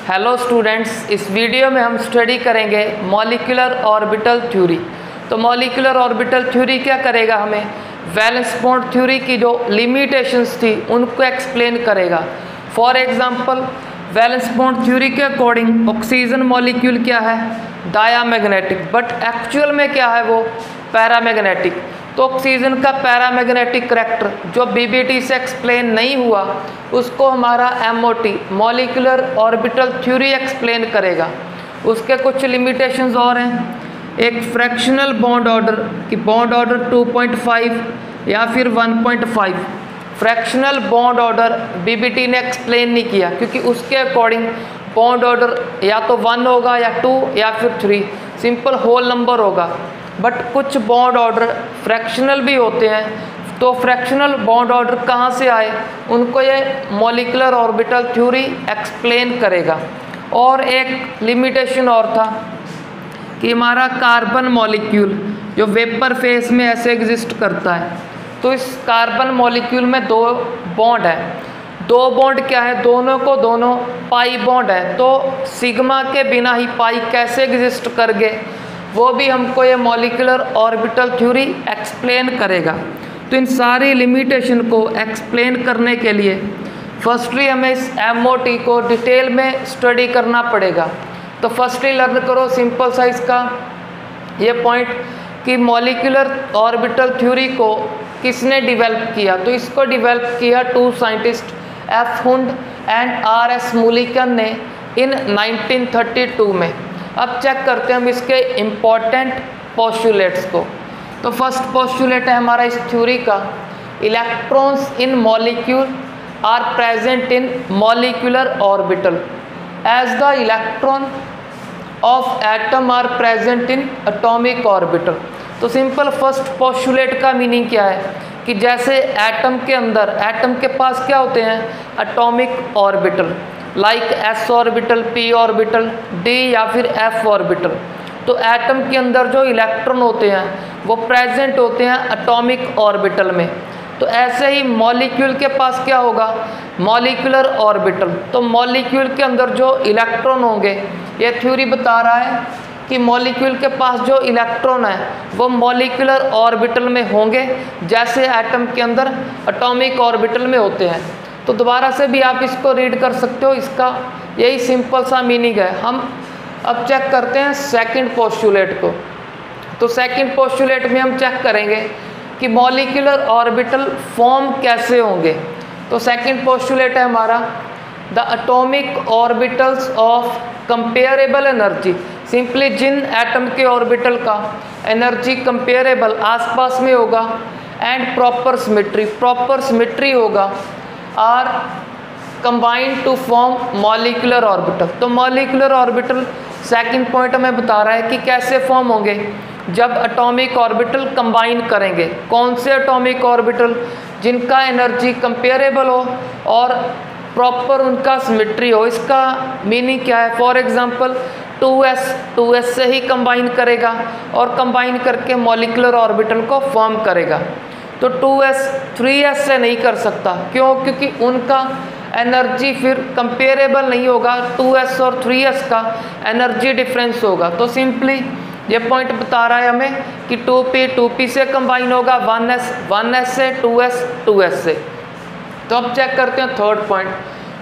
Hello students, इस video में हम स्टडी करेंगे मॉलिक्यूलर ऑर्बिटल थ्योरी। तो मॉलिक्यूलर ऑर्बिटल थ्योरी क्या करेगा, हमें वैलेंस बॉन्ड थ्योरी की जो लिमिटेशंस थी उनको एक्सप्लेन करेगा। For example, valence bond theory के अकॉर्डिंग ऑक्सीजन मॉलिक्यूल क्या है, डायामैग्नेटिक, बट एक्चुअल में क्या है वो पैरामैग्नेटिक। तो ऑक्सीजन का पैरामैग्नेटिक करैक्टर जो बीबीटी से एक्सप्लेन नहीं हुआ उसको हमारा MOT molecular orbital theory explain करेगा। उसके कुछ लिमिटेशंस और हैं। एक फ्रैक्शनल बॉन्ड ऑर्डर कि बॉन्ड ऑर्डर 2.5 या फिर 1.5। फ्रैक्शनल बॉन्ड ऑर्डर बीबीटी ने एक्सप्लेन नहीं किया क्योंकि उसके अकॉर्डिंग बॉन्ड ऑर्डर या तो 1 होगा या 2 या फिर 3, सिंपल होल नंबर होगा। बट कुछ बॉन्ड ऑर्डर फ्रैक्शनल भी होते हैं, तो फ्रैक्शनल बॉन्ड ऑर्डर कहाँ से आए उनको ये मॉलिक्यूलर ऑर्बिटल थ्योरी एक्सप्लेन करेगा। और एक लिमिटेशन और था कि हमारा कार्बन मॉलिक्यूल जो वेपर फेस में ऐसे एग्जिस्ट करता है, तो इस कार्बन मॉलिक्यूल में 2 बॉन्ड है। 2 बॉन्ड क्या है, दोनों को दोनों पाई बॉन्ड है, तो सिग्मा के बिना ही पाई कैसे एग्जिस्ट कर गए वो भी हमको ये मॉलिक्यूलर ऑर्बिटल थ्योरी एक्सप्लेन करेगा। तो इन सारी लिमिटेशन को एक्सप्लेन करने के लिए फर्स्टली हमें इस एमओटी को डिटेल में स्टडी करना पड़ेगा। तो फर्स्टली लर्न करो सिंपल सा इसका ये पॉइंट कि मॉलिक्यूलर ऑर्बिटल थ्योरी को किसने डेवलप किया। तो इसको डेवलप किया 2 scientist F Hund and R S. Mulliken ने इन 1932 में। अब चेक करते हैं हम इसके इम्पॉर्टेंट पोस्टुलेट्स को। तो फर्स्ट पोस्टुलेट है हमारा इस थ्योरी का, electrons in molecule are present in molecular orbital as the electron of atom are present in atomic orbital. तो सिंपल फर्स्ट पोस्टुलेट का मीनिंग क्या है कि जैसे एटम के अंदर एटम के पास क्या होते हैं, atomic orbital like s orbital, p orbital, d या फिर f ऑर्बिटल। तो एटम के अंदर जो इलेक्ट्रॉन होते हैं वो प्रेजेंट होते हैं एटॉमिक ऑर्बिटल में। तो ऐसे ही मॉलिक्यूल के पास क्या होगा, मॉलिक्यूलर ऑर्बिटल। तो मॉलिक्यूल के अंदर जो इलेक्ट्रॉन होंगे, ये थ्योरी बता रहा है कि मॉलिक्यूल के पास जो इलेक्ट्रॉन है वो मॉलिक्यूलर ऑर्बिटल में होंगे जैसे एटम के अंदर एटॉमिक ऑर्बिटल में होते हैं। तो दोबारा से भी आप इसको रीड कर सकते हो, इसका यही सिंपल सा मीनिंग है। हम अब चेक करते हैं सेकंड पोस्टुलेट को। तो सेकंड पोस्टुलेट में हम चेक करेंगे कि मॉलिक्यूलर ऑर्बिटल फॉर्म कैसे होंगे। तो सेकंड पोस्टुलेट है हमारा the atomic orbitals of comparable energy. Simply जिन एटम के ऑर्बिटल का एनर्जी कंपेरेबल आसपास में होगा एंड प्रॉपर सिमेट्री होगा are combined to form molecular orbital. तो मॉलिक्यूलर ऑर्बिटल सेकंड पॉइंट हमें बता रहा है कि कैसे फॉर्म होंगे, जब एटॉमिक ऑर्बिटल कंबाइन करेंगे। कौन से एटॉमिक ऑर्बिटल, जिनका एनर्जी कंपेरेबल हो और प्रॉपर उनका सिमेट्री हो। इसका मीनिंग क्या है, फॉर एग्जांपल 2s से ही कंबाइन करेगा और कंबाइन करके मॉलिक्यूलर ऑर्बिटल को फॉर्म करेगा। तो 2s 3s से नहीं कर सकता, क्यों, क्योंकि उनका एनर्जी फिर कंपेरेबल नहीं होगा, 2s और 3s का एनर्जी डिफरेंस होगा। तो सिंपली ये पॉइंट बता रहा है हमें कि 2p से कंबाइन होगा, 1s से, 2s से। तो अब चेक करते हैं थर्ड पॉइंट।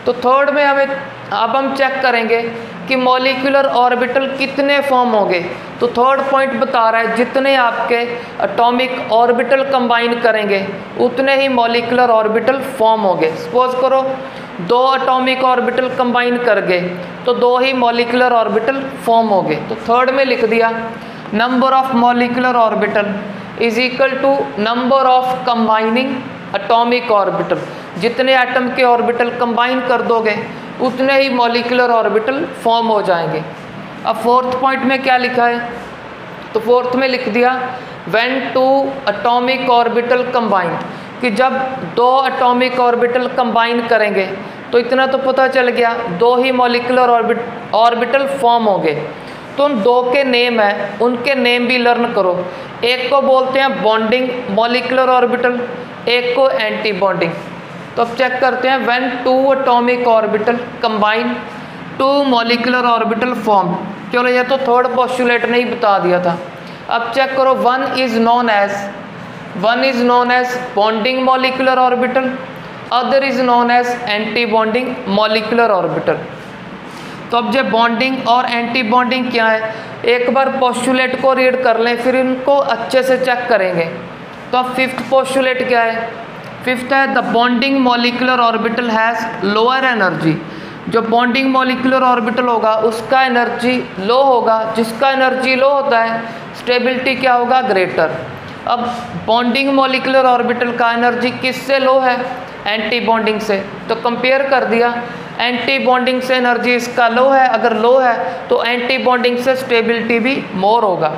तो थर्ड में अब हम चेक करेंगे कि मॉलिक्यूलर ऑर्बिटल कितने फॉर्म होंगे। तो थर्ड पॉइंट बता रहा है जितने आपके एटॉमिक ऑर्बिटल कंबाइन करेंगे उतने ही मॉलिक्यूलर ऑर्बिटल फॉर्म होंगे। सपोज करो 2 एटॉमिक ऑर्बिटल कंबाइन कर गए तो 2 ही मॉलिक्यूलर ऑर्बिटल फॉर्म होंगे। तो थर्ड में लिख दिया number of molecular orbital is equal to number of combining atomic orbital. जितने एटम के ऑर्बिटल कंबाइन कर दोगे उतने ही मॉलिक्यूलर ऑर्बिटल फॉर्म हो जाएंगे। अब फोर्थ पॉइंट में क्या लिखा है, तो फोर्थ में लिख दिया व्हेन 2 एटॉमिक ऑर्बिटल कंबाइन, कि जब 2 एटॉमिक ऑर्बिटल कंबाइन करेंगे तो इतना तो पता चल गया 2 ही मॉलिक्यूलर ऑर्बिटल फॉर्म होंगे। तो उन 2 के नेम है, उनके नेम भी लर्न करो। एक को बोलते हैं बॉन्डिंग मॉलिक्यूलर ऑर्बिटल, एक को एंटी बॉन्डिंग। तो अब चेक करते हैं when 2 atomic orbital combine 2 molecular orbital form. चलो ये तो थर्ड पोस्टुलेट ने ही बता दिया था। अब चेक करो, one is known as bonding molecular orbital, other is known as anti bonding molecular orbital. तो अब जो बॉन्डिंग और एंटी बॉन्डिंग क्या है, एक बार पोस्टुलेट को रीड कर लें, फिर इनको अच्छे से चेक करेंगे। तो अब फिफ्थ पोस्टुलेट क्या है? फिफ्थ है the bonding molecular orbital has lower energy. जो बॉन्डिंग मॉलिक्यूलर ऑर्बिटल होगा उसका एनर्जी लो होगा, जिसका एनर्जी लो होता है स्टेबिलिटी क्या होगा? ग्रेटर। अब बॉन्डिंग मॉलिक्यूलर ऑर्बिटल का एनर्जी किससे लो है? एंटी बॉन्डिंग से। तो कंपेयर कर दिया, एंटी बॉन्डिंग से एनर्जी इसका लो है, अगर लो है तो एंटी बॉन्डिंग से स्टेबिलिटी भी मोर होगा।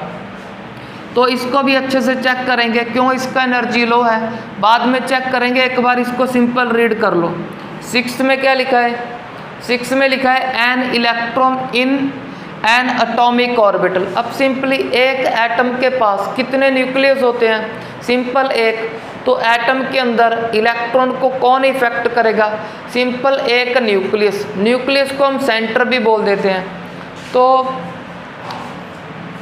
तो इसको भी अच्छे से चेक करेंगे, क्यों इसका एनर्जी लो है बाद में चेक करेंगे, एक बार इसको सिंपल रीड कर लो। सिक्स्थ में क्या लिखा है? सिक्स में लिखा है an electron in an atomic orbital. अब सिंपली एक एटम के पास कितने न्यूक्लियस होते हैं? सिंपल एक। तो एटम के अंदर इलेक्ट्रॉन को कौन इफेक्ट करेगा? सिंपल एक न्यूक्लियस। न्यूक्लियस को हम सेंटर भी बोल देते हैं। तो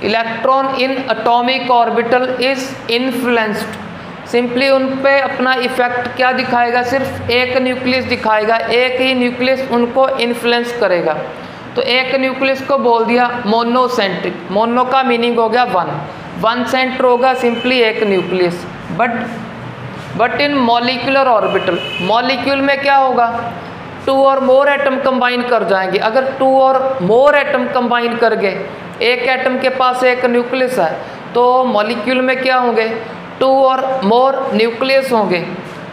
electron in atomic orbital is influenced, simply उन पे अपना इफेक्ट क्या दिखाएगा? सिर्फ एक न्यूक्लियस दिखाएगा, एक ही न्यूक्लियस उनको इन्फ्लुएंस करेगा। तो एक न्यूक्लियस को बोल दिया मोनोसेंट्रिक। मोनो का मीनिंग हो गया वन सेंटर होगा, सिंपली एक nucleus. But in molecular orbital, molecule में क्या होगा? 2 और मोर एटम कंबाइन कर जाएंगे। अगर 2 और मोर एटम कंबाइन कर गए, एक एटम के पास एक न्यूक्लियस है, तो मॉलिक्यूल में क्या होंगे? 2 और मोर न्यूक्लियस होंगे।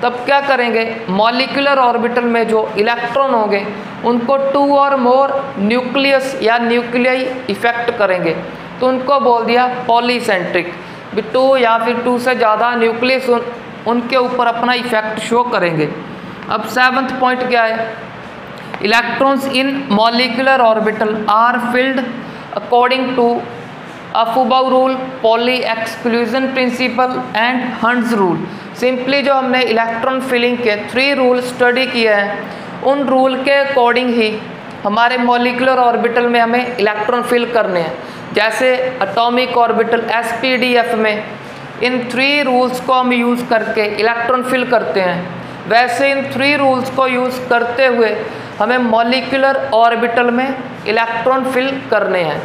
तब क्या करेंगे? मॉलिक्यूलर ऑर्बिटल में जो इलेक्ट्रॉन होंगे उनको 2 और मोर न्यूक्लियस या न्यूक्लियाई इफेक्ट करेंगे, तो उनको बोल दिया पॉलीसेंट्रिक। 2 या फिर 2 से ज़्यादा न्यूक्लियस उनके ऊपर अपना इफेक्ट शो करेंगे। अब 7th पॉइंट क्या है? Electrons in molecular orbital are filled according to Aufbau rule, Pauli exclusion principle and Hund's rule. Simply जो हमने इलेक्ट्रॉन फिलिंग के 3 रूल स्टडी किए हैं, उन रूल के अकॉर्डिंग ही हमारे मॉलिक्यूलर ऑर्बिटल में हमें इलेक्ट्रॉन फिल करने हैं। जैसे एटॉमिक ऑर्बिटल SPDF में इन 3 रूल्स को हम यूज़ करके इलेक्ट्रॉन फिल करते हैं, वैसे इन 3 रूल्स को यूज़ करते हुए हमें मॉलिक्यूलर ऑर्बिटल में इलेक्ट्रॉन फिल करने हैं।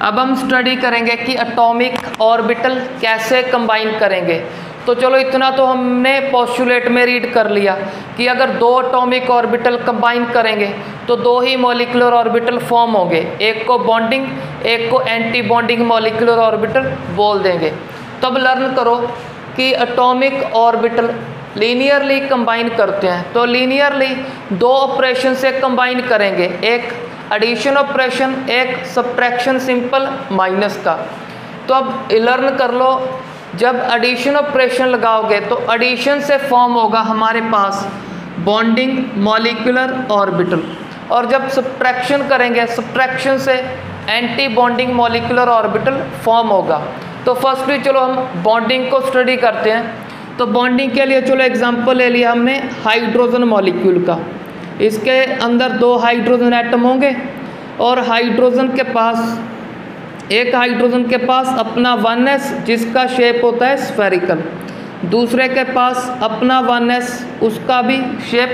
अब हम स्टडी करेंगे कि एटॉमिक ऑर्बिटल कैसे कंबाइन करेंगे। तो चलो इतना तो हमने पोस्टुलेट में रीड कर लिया कि अगर 2 एटॉमिक ऑर्बिटल कंबाइन करेंगे तो 2 ही मॉलिक्यूलर ऑर्बिटल फॉर्म होंगे, एक को बॉन्डिंग, एक को एंटी बॉन्डिंग मॉलिक्यूलर ऑर्बिटल बोल देंगे। तब लर्न करो कि एटॉमिक ऑर्बिटल लीनियरली कंबाइन करते हैं। तो लीनियरली 2 ऑपरेशन से कंबाइन करेंगे, एक एडिशन ऑपरेशन, एक सब्ट्रैक्शन सिंपल माइनस का। तो अब लर्न कर लो, जब एडिशन ऑपरेशन लगाओगे तो एडिशन से फॉर्म होगा हमारे पास बॉन्डिंग मॉलिक्यूलर ऑर्बिटल, और जब सब्ट्रैक्शन करेंगे सब्ट्रैक्शन से anti bonding molecular orbital form होगा। तो फर्स्टली चलो हम बॉन्डिंग को स्टडी करते हैं। तो बॉन्डिंग के लिए चलो एग्जांपल ले लिया हमने हाइड्रोजन मॉलिक्यूल का। इसके अंदर 2 हाइड्रोजन एटम होंगे और हाइड्रोजन के पास, एक हाइड्रोजन के पास अपना 1s जिसका शेप होता है स्फेरिकल, दूसरे के पास अपना 1s उसका भी शेप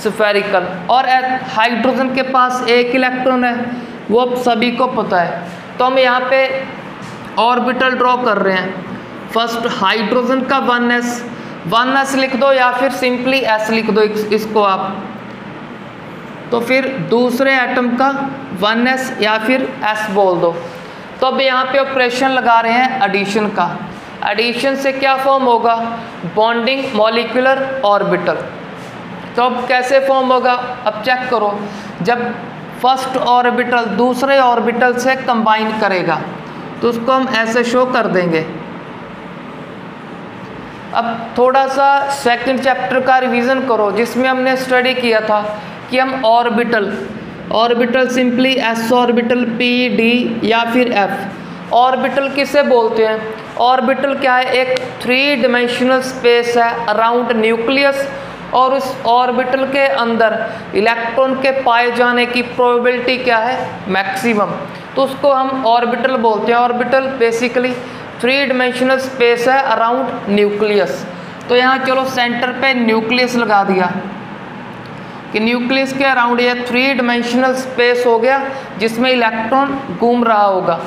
स्फेरिकल, और हाइड्रोजन के पास एक इलेक्ट्रॉन है, वो अब सभी को पता है। तो हम यहाँ पे ऑर्बिटल ड्रॉ कर रहे हैं। फर्स्ट हाइड्रोजन का 1s लिख दो या फिर सिंपली s लिख दो इसको आप। तो फिर दूसरे एटम का 1s या फिर s बोल दो। तो अब यहाँ पे ऑपरेशन लगा रहे हैं एडिशन का। एडिशन से क्या फॉर्म होगा? Bonding molecular orbital. तो अब कैसे फॉर्म होगा? अब चेक करो, जब फर्स्ट ऑर्बिटल दूसरे ऑर्बिटल से कंबाइन करेगा तो उसको हम ऐसे शो कर देंगे। अब थोड़ा सा सेकंड चैप्टर का रिवीजन करो जिसमें हमने स्टडी किया था कि हम orbital simply s orbital p d या फिर f। ऑर्बिटल किसे बोलते हैं? ऑर्बिटल क्या है? एक 3 डायमेंशनल स्पेस है अराउंड न्यूक्लियस और उस ऑर्बिटल के अंदर इलेक्ट्रॉन के पाए जाने की प्रोबेबिलिटी क्या है, मैक्सिमम, तो उसको हम ऑर्बिटल बोलते हैं। ऑर्बिटल बेसिकली 3 डायमेंशनल स्पेस है अराउंड न्यूक्लियस। तो यहाँ चलो सेंटर पे न्यूक्लियस लगा दिया कि न्यूक्लियस के अराउंड ये 3 डायमेंशनल स्पेस हो गया जिसमें इलेक्ट्रॉन घूम रहा होगा।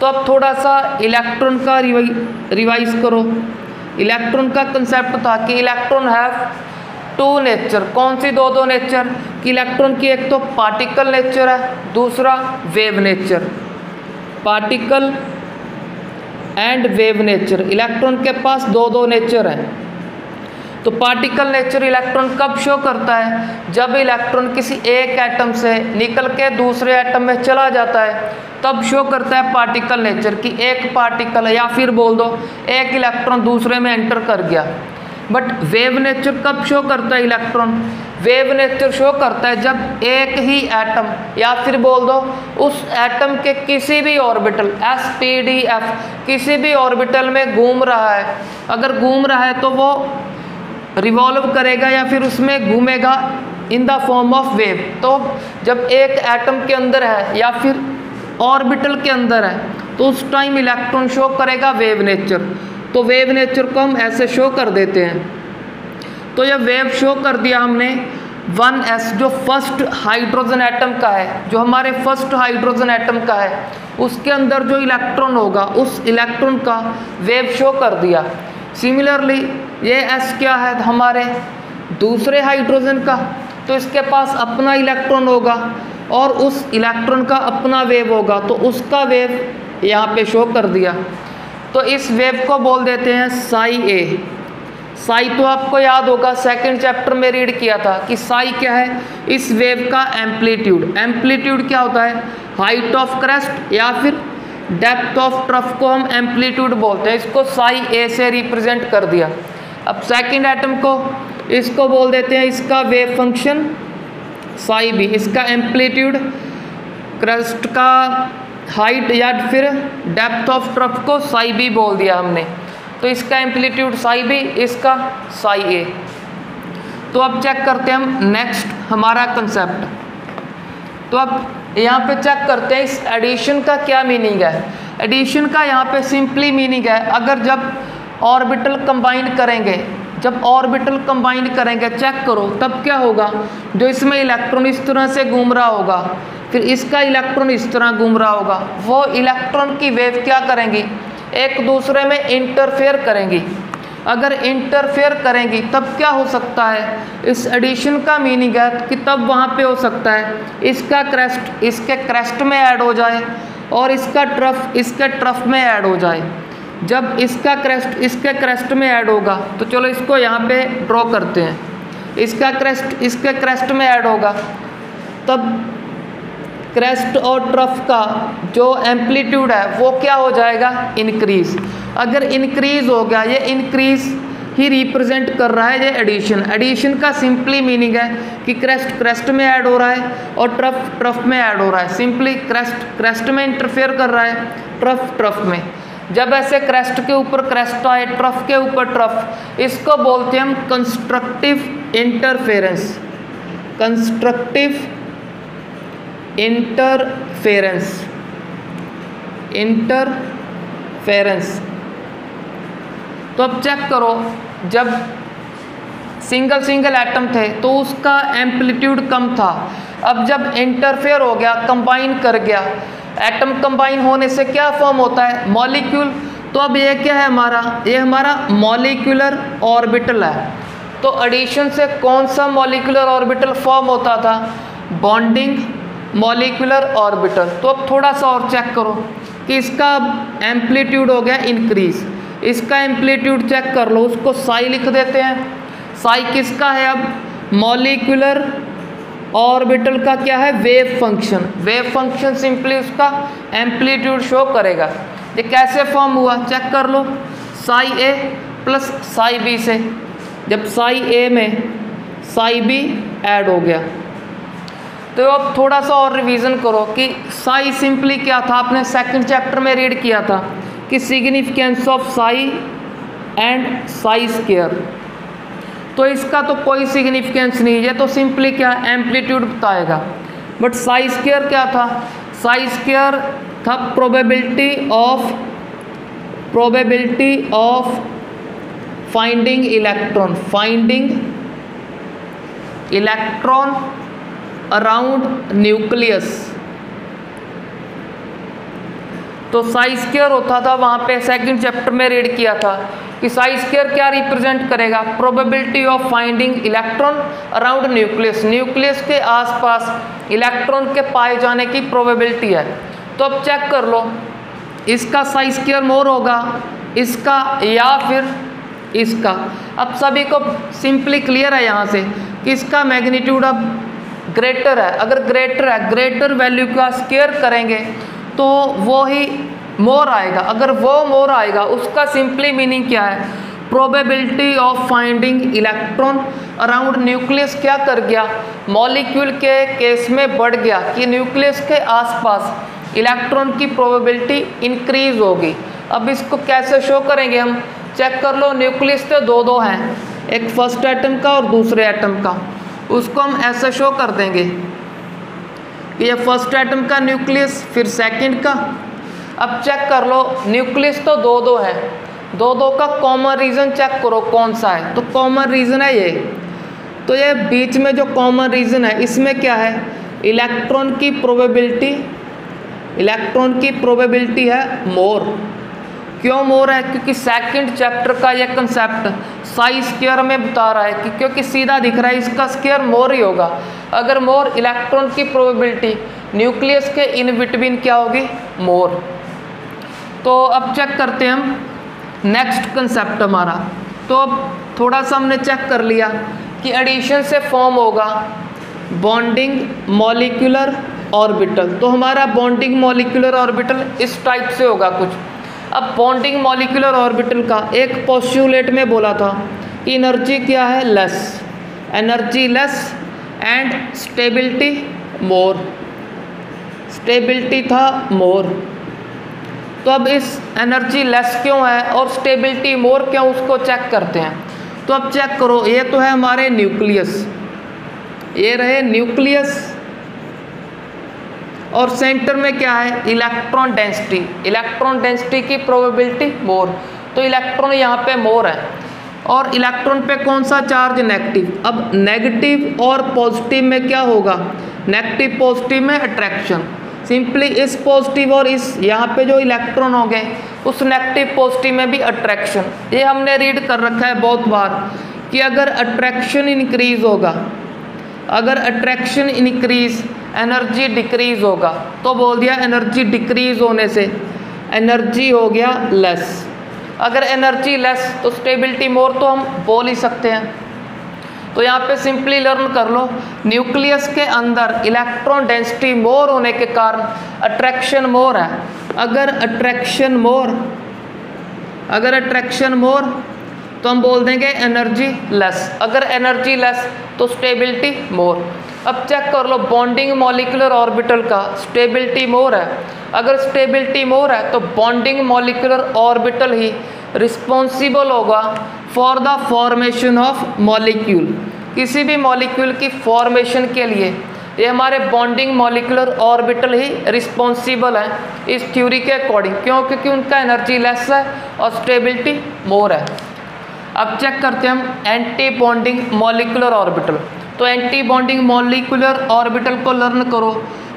तो अब थोड़ा सा इलेक्ट्रॉन का रिवाइज करो। इलेक्ट्रॉन का कंसेप्ट था कि इलेक्ट्रॉन हैव 2 नेचर। कौन सी दो नेचर कि इलेक्ट्रॉन की एक तो पार्टिकल नेचर है, दूसरा wave nature. Particle and wave nature, electron के पास दो नेचर हैं। तो पार्टिकल नेचर इलेक्ट्रॉन कब शो करता है, जब इलेक्ट्रॉन किसी एक एटम से निकल के दूसरे एटम में चला जाता है तब शो करता है पार्टिकल नेचर कि एक पार्टिकल या फिर बोल दो एक इलेक्ट्रॉन दूसरे में एंटर कर गया। बट वेव नेचर कब शो करता है इलेक्ट्रॉन, वेव नेचर शो करता है जब एक ही एटम या फिर बोल दो उस एटम के किसी भी ऑर्बिटल s,p,d,f किसी भी ऑर्बिटल में घूम रहा है। अगर घूम रहा है तो वो रिवॉल्व करेगा या फिर उसमें घूमेगा in the form of wave. तो जब एक एटम के अंदर है या फिर ऑर्बिटल के अंदर है तो उस टाइम इलेक्ट्रॉन शो करेगा वेव नेचर। तो वेव नेचर को हम ऐसे शो कर देते हैं। तो यह वेव शो कर दिया हमने 1s जो फर्स्ट हाइड्रोजन एटम का है, जो हमारे फर्स्ट हाइड्रोजन एटम का है उसके अंदर जो इलेक्ट्रॉन होगा उस इलेक्ट्रॉन का वेव शो कर दिया। सिमिलरली ये s क्या है हमारे दूसरे हाइड्रोजन का, तो इसके पास अपना इलेक्ट्रॉन होगा और उस इलेक्ट्रॉन का अपना वेव होगा, तो उसका वेव यहाँ पे शो कर दिया। तो इस वेव को बोल देते हैं साई ए। साई तो आपको याद होगा सेकंड चैप्टर में रीड किया था कि साई क्या है, इस वेव का एम्पलीट्यूड। एम्पलीट्यूड क्या होता है, हाइट ऑफ क्रेस्ट या फिर डेप्थ ऑफ ट्रफ को हम एम्पलीट्यूड बोलते हैं। इसको साई ए से रिप्रेजेंट कर दिया। अब सेकंड एटम को इसको बोल देते हैं इसका वेव फंक्शन साई बी। इसका एम्पलीट्यूड क्रेस्ट का हाइट या फिर डेप्थ ऑफ ट्रफ को साई बी बोल दिया हमने। तो इसका एम्पलीट्यूड साई बी, इसका साई ए। तो अब चेक करते हैं हम नेक्स्ट हमारा कंसेप्ट। तो अब यहाँ पे चेक करते हैं इस एडिशन का क्या मीनिंग है। एडिशन का यहाँ पे सिंपली मीनिंग है अगर जब ऑर्बिटल कंबाइन करेंगे, जब ऑर्बिटल कंबाइन करेंगे चेक करो तब क्या होगा, जो इसमें इलेक्ट्रॉन इस तरह से घूम रहा होगा फिर इसका इलेक्ट्रॉन इस तरह घूम रहा होगा, वो इलेक्ट्रॉन की वेव क्या करेंगी, एक दूसरे में इंटरफेयर करेंगी। अगर इंटरफेयर करेंगी तब क्या हो सकता है, इस एडिशन का मीनिंग है कि तब वहाँ पे हो सकता है इसका क्रेस्ट इसके क्रेस्ट में ऐड हो जाए और इसका ट्रफ इसके ट्रफ में ऐड हो जाए। जब इसका क्रेस्ट इसके क्रेस्ट में ऐड होगा तो चलो इसको यहाँ पे ड्रॉ करते हैं, इसका क्रेस्ट इसके क्रेस्ट में ऐड होगा, तब क्रेस्ट और ट्रफ का जो एम्पलीट्यूड है वो क्या हो जाएगा, इंक्रीज। अगर इंक्रीज हो गया, ये इंक्रीज ही रिप्रेजेंट कर रहा है ये एडिशन। एडिशन का सिंपली मीनिंग है कि क्रेस्ट क्रेस्ट में ऐड हो रहा है और ट्रफ ट्रफ में ऐड हो रहा है। सिंपली क्रेस्ट क्रेस्ट में इंटरफेयर कर रहा है, ट्रफ ट्रफ में। जब ऐसे क्रेस्ट के ऊपर क्रेस्ट आए, ट्रफ के ऊपर ट्रफ, इसको बोलते हैं हम कंस्ट्रक्टिव इंटरफेरेंस। कंस्ट्रक्टिव इंटरफेरेंस तो अब चेक करो, जब सिंगल सिंगल एटम थे तो उसका एम्पलीट्यूड कम था। अब जब इंटरफेयर हो गया, कंबाइन कर गया, एटम कंबाइन होने से क्या फॉर्म होता है, मॉलिक्यूल। तो अब ये क्या है हमारा, ये हमारा मॉलिक्यूलर ऑर्बिटल है। तो एडिशन से कौन सा मॉलिक्यूलर ऑर्बिटल फॉर्म होता था, बॉन्डिंग मॉलिक्यूलर ऑर्बिटल। तो अब थोड़ा सा और चेक करो कि इसका एम्पलीट्यूड हो गया इंक्रीज, इसका एम्पलीट्यूड चेक कर लो, उसको साई लिख देते हैं। साई किसका है, अब मॉलिक्यूलर ऑर्बिटल का क्या है, wave function. Wave function simply उसका एम्पलीट्यूड शो करेगा। ये कैसे फॉर्म हुआ चेक कर लो, साई ए प्लस साई बी से। जब साई ए में साई बी ऐड हो गया तो अब थोड़ा सा और रिवीजन करो कि साई सिंपली क्या था, आपने सेकंड चैप्टर में रीड किया था कि significance of Sai and Sai square. तो इसका तो कोई सिग्निफिकेंस नहीं, ये तो सिंपली क्या एम्पलीट्यूड बताएगा। बट साई स्क्वायर क्या था? साई स्क्वायर था probability of finding electron around nucleus. तो साई स्क्वायर होता था, वहाँ पे सेकंड चैप्टर में रीड किया था कि साई स्क्वायर क्या रिप्रेजेंट करेगा? Probability of finding electron around nucleus, nucleus के आसपास इलेक्ट्रॉन के पाए जाने की प्रोबेबिलिटी है। तो अब चेक कर लो, इसका साई स्क्वायर मोर होगा, इसका या फिर इसका। अब सभी को सिंपली क्लियर है यहाँ से कि इसका मैग्नीट्यूड अब ग्रेटर है। अगर ग्रेटर है, ग्रेटर वैल्यू का स्क्वायर करेंगे तो वो ही मोर आएगा। अगर वो मोर आएगा, उसका सिंपली मीनिंग क्या है? Probability of finding electron around nucleus क्या कर गया? मॉलिक्यूल के केस में बढ़ गया कि न्यूक्लियस के आसपास इलेक्ट्रॉन की प्रोबेबिलिटी इंक्रीज होगी। अब इसको कैसे शो करेंगे हम? चेक कर लो, न्यूक्लियस तो दो हैं, एक फर्स्ट एटम का और दूसरे एटम का। उसको हम ऐसे शो कर देंगे कि ये फर्स्ट एटम का न्यूक्लियस, फिर सेकंड का। अब चेक कर लो, न्यूक्लियस तो दो है, दो का कॉमन रीजन चेक करो कौन सा है। तो कॉमन रीजन है ये। तो ये बीच में जो कॉमन रीजन है, इसमें क्या है? इलेक्ट्रॉन की प्रोबेबिलिटी है मोर। क्यों मोर है? क्योंकि सेकंड चैप्टर का ये कंसेप्ट साई स्क्वायर में बता रहा है कि क्योंकि सीधा दिख रहा है, इसका स्क्वायर मोर ही होगा। अगर मोर, इलेक्ट्रॉन की प्रोबेबिलिटी न्यूक्लियस के इन बिटवीन क्या होगी? मोर। तो अब चेक करते हैं हम नेक्स्ट कंसेप्ट हमारा। तो अब थोड़ा सा हमने चेक कर लिया कि एडिशन से फॉर्म होगा बॉन्डिंग मॉलिक्यूलर ऑर्बिटल। तो हमारा बॉन्डिंग मॉलिक्यूलर ऑर्बिटल इस टाइप से होगा कुछ। अब बॉन्डिंग मॉलिक्यूलर ऑर्बिटल का एक पोस्टुलेट में बोला था कि एनर्जी क्या है? Less, energy less and stability more. Stability था मोर। तो अब इस एनर्जी लेस क्यों है और स्टेबिलिटी मोर क्यों, उसको चेक करते हैं। तो अब चेक करो, ये तो है हमारे न्यूक्लियस, ये रहे न्यूक्लियस, और सेंटर में क्या है? Electron density. इलेक्ट्रॉन डेंसिटी की प्रोबेबिलिटी मोर। तो इलेक्ट्रॉन यहाँ पे मोर है, और इलेक्ट्रॉन पे कौन सा चार्ज? नेगेटिव। अब नेगेटिव और पॉजिटिव में क्या होगा? नेगेटिव पॉजिटिव में अट्रैक्शन। सिंपली इस पॉजिटिव और इस यहाँ पे जो इलेक्ट्रॉन हो गए, उस नेगेटिव पॉजिटिव में भी अट्रैक्शन। ये हमने रीड कर रखा है बहुत बार कि अगर अट्रैक्शन इंक्रीज होगा, अगर अट्रैक्शन इंक्रीज, एनर्जी डिक्रीज होगा। तो बोल दिया एनर्जी डिक्रीज होने से एनर्जी हो गया लेस। अगर एनर्जी लेस तो स्टेबिलिटी मोर, तो हम बोल ही सकते हैं। तो यहाँ पे सिंपली लर्न कर लो, न्यूक्लियस के अंदर इलेक्ट्रॉन डेंसिटी मोर होने के कारण अट्रैक्शन मोर है। अगर अट्रैक्शन मोर तो हम बोल देंगे एनर्जी लेस। अगर एनर्जी लेस तो स्टेबिलिटी मोर। अब चेक कर लो, बॉन्डिंग मॉलिक्यूलर ऑर्बिटल का स्टेबिलिटी मोर है। अगर स्टेबिलिटी मोर है तो बॉन्डिंग मॉलिक्यूलर ऑर्बिटल ही रिस्पॉन्सिबल होगा for the formation of molecule. किसी भी मॉलिक्यूल की फॉर्मेशन के लिए ये हमारे बॉन्डिंग मॉलिक्यूलर ऑर्बिटल ही रिस्पॉन्सिबल है इस थ्योरी के अकॉर्डिंग। क्यों? क्योंकि उनका एनर्जी लेस है और स्टेबिलिटी मोर है। अब चेक करते हैं हम एंटी बॉन्डिंग मॉलिक्यूलर ऑर्बिटल। तो एंटी बॉन्डिंग मॉलिक्यूलर ऑर्बिटल को लर्न करो,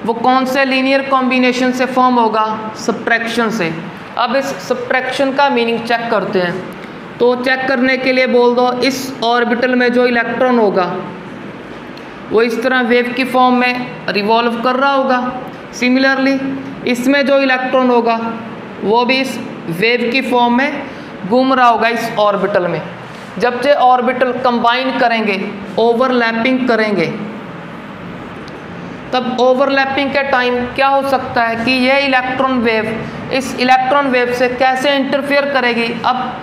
वो कौन से लीनियर कॉम्बिनेशन से फॉर्म होगा? सब्ट्रैक्शन से। अब इस सब्ट्रैक्शन का मीनिंग चेक करते हैं। तो चेक करने के लिए बोल दो, इस ऑर्बिटल में जो इलेक्ट्रॉन होगा वो इस तरह वेव की फॉर्म में रिवॉल्व कर रहा होगा। सिमिलरली इसमें जो इलेक्ट्रॉन होगा वो भी इस वेव की फॉर्म में घूम रहा होगा इस ऑर्बिटल में। जब ये ऑर्बिटल कंबाइन करेंगे, ओवरलैपिंग करेंगे, तब ओवरलैपिंग के टाइम क्या हो सकता है कि ये इलेक्ट्रॉन वेव इस इलेक्ट्रॉन वेव से कैसे इंटरफेयर करेगी। अब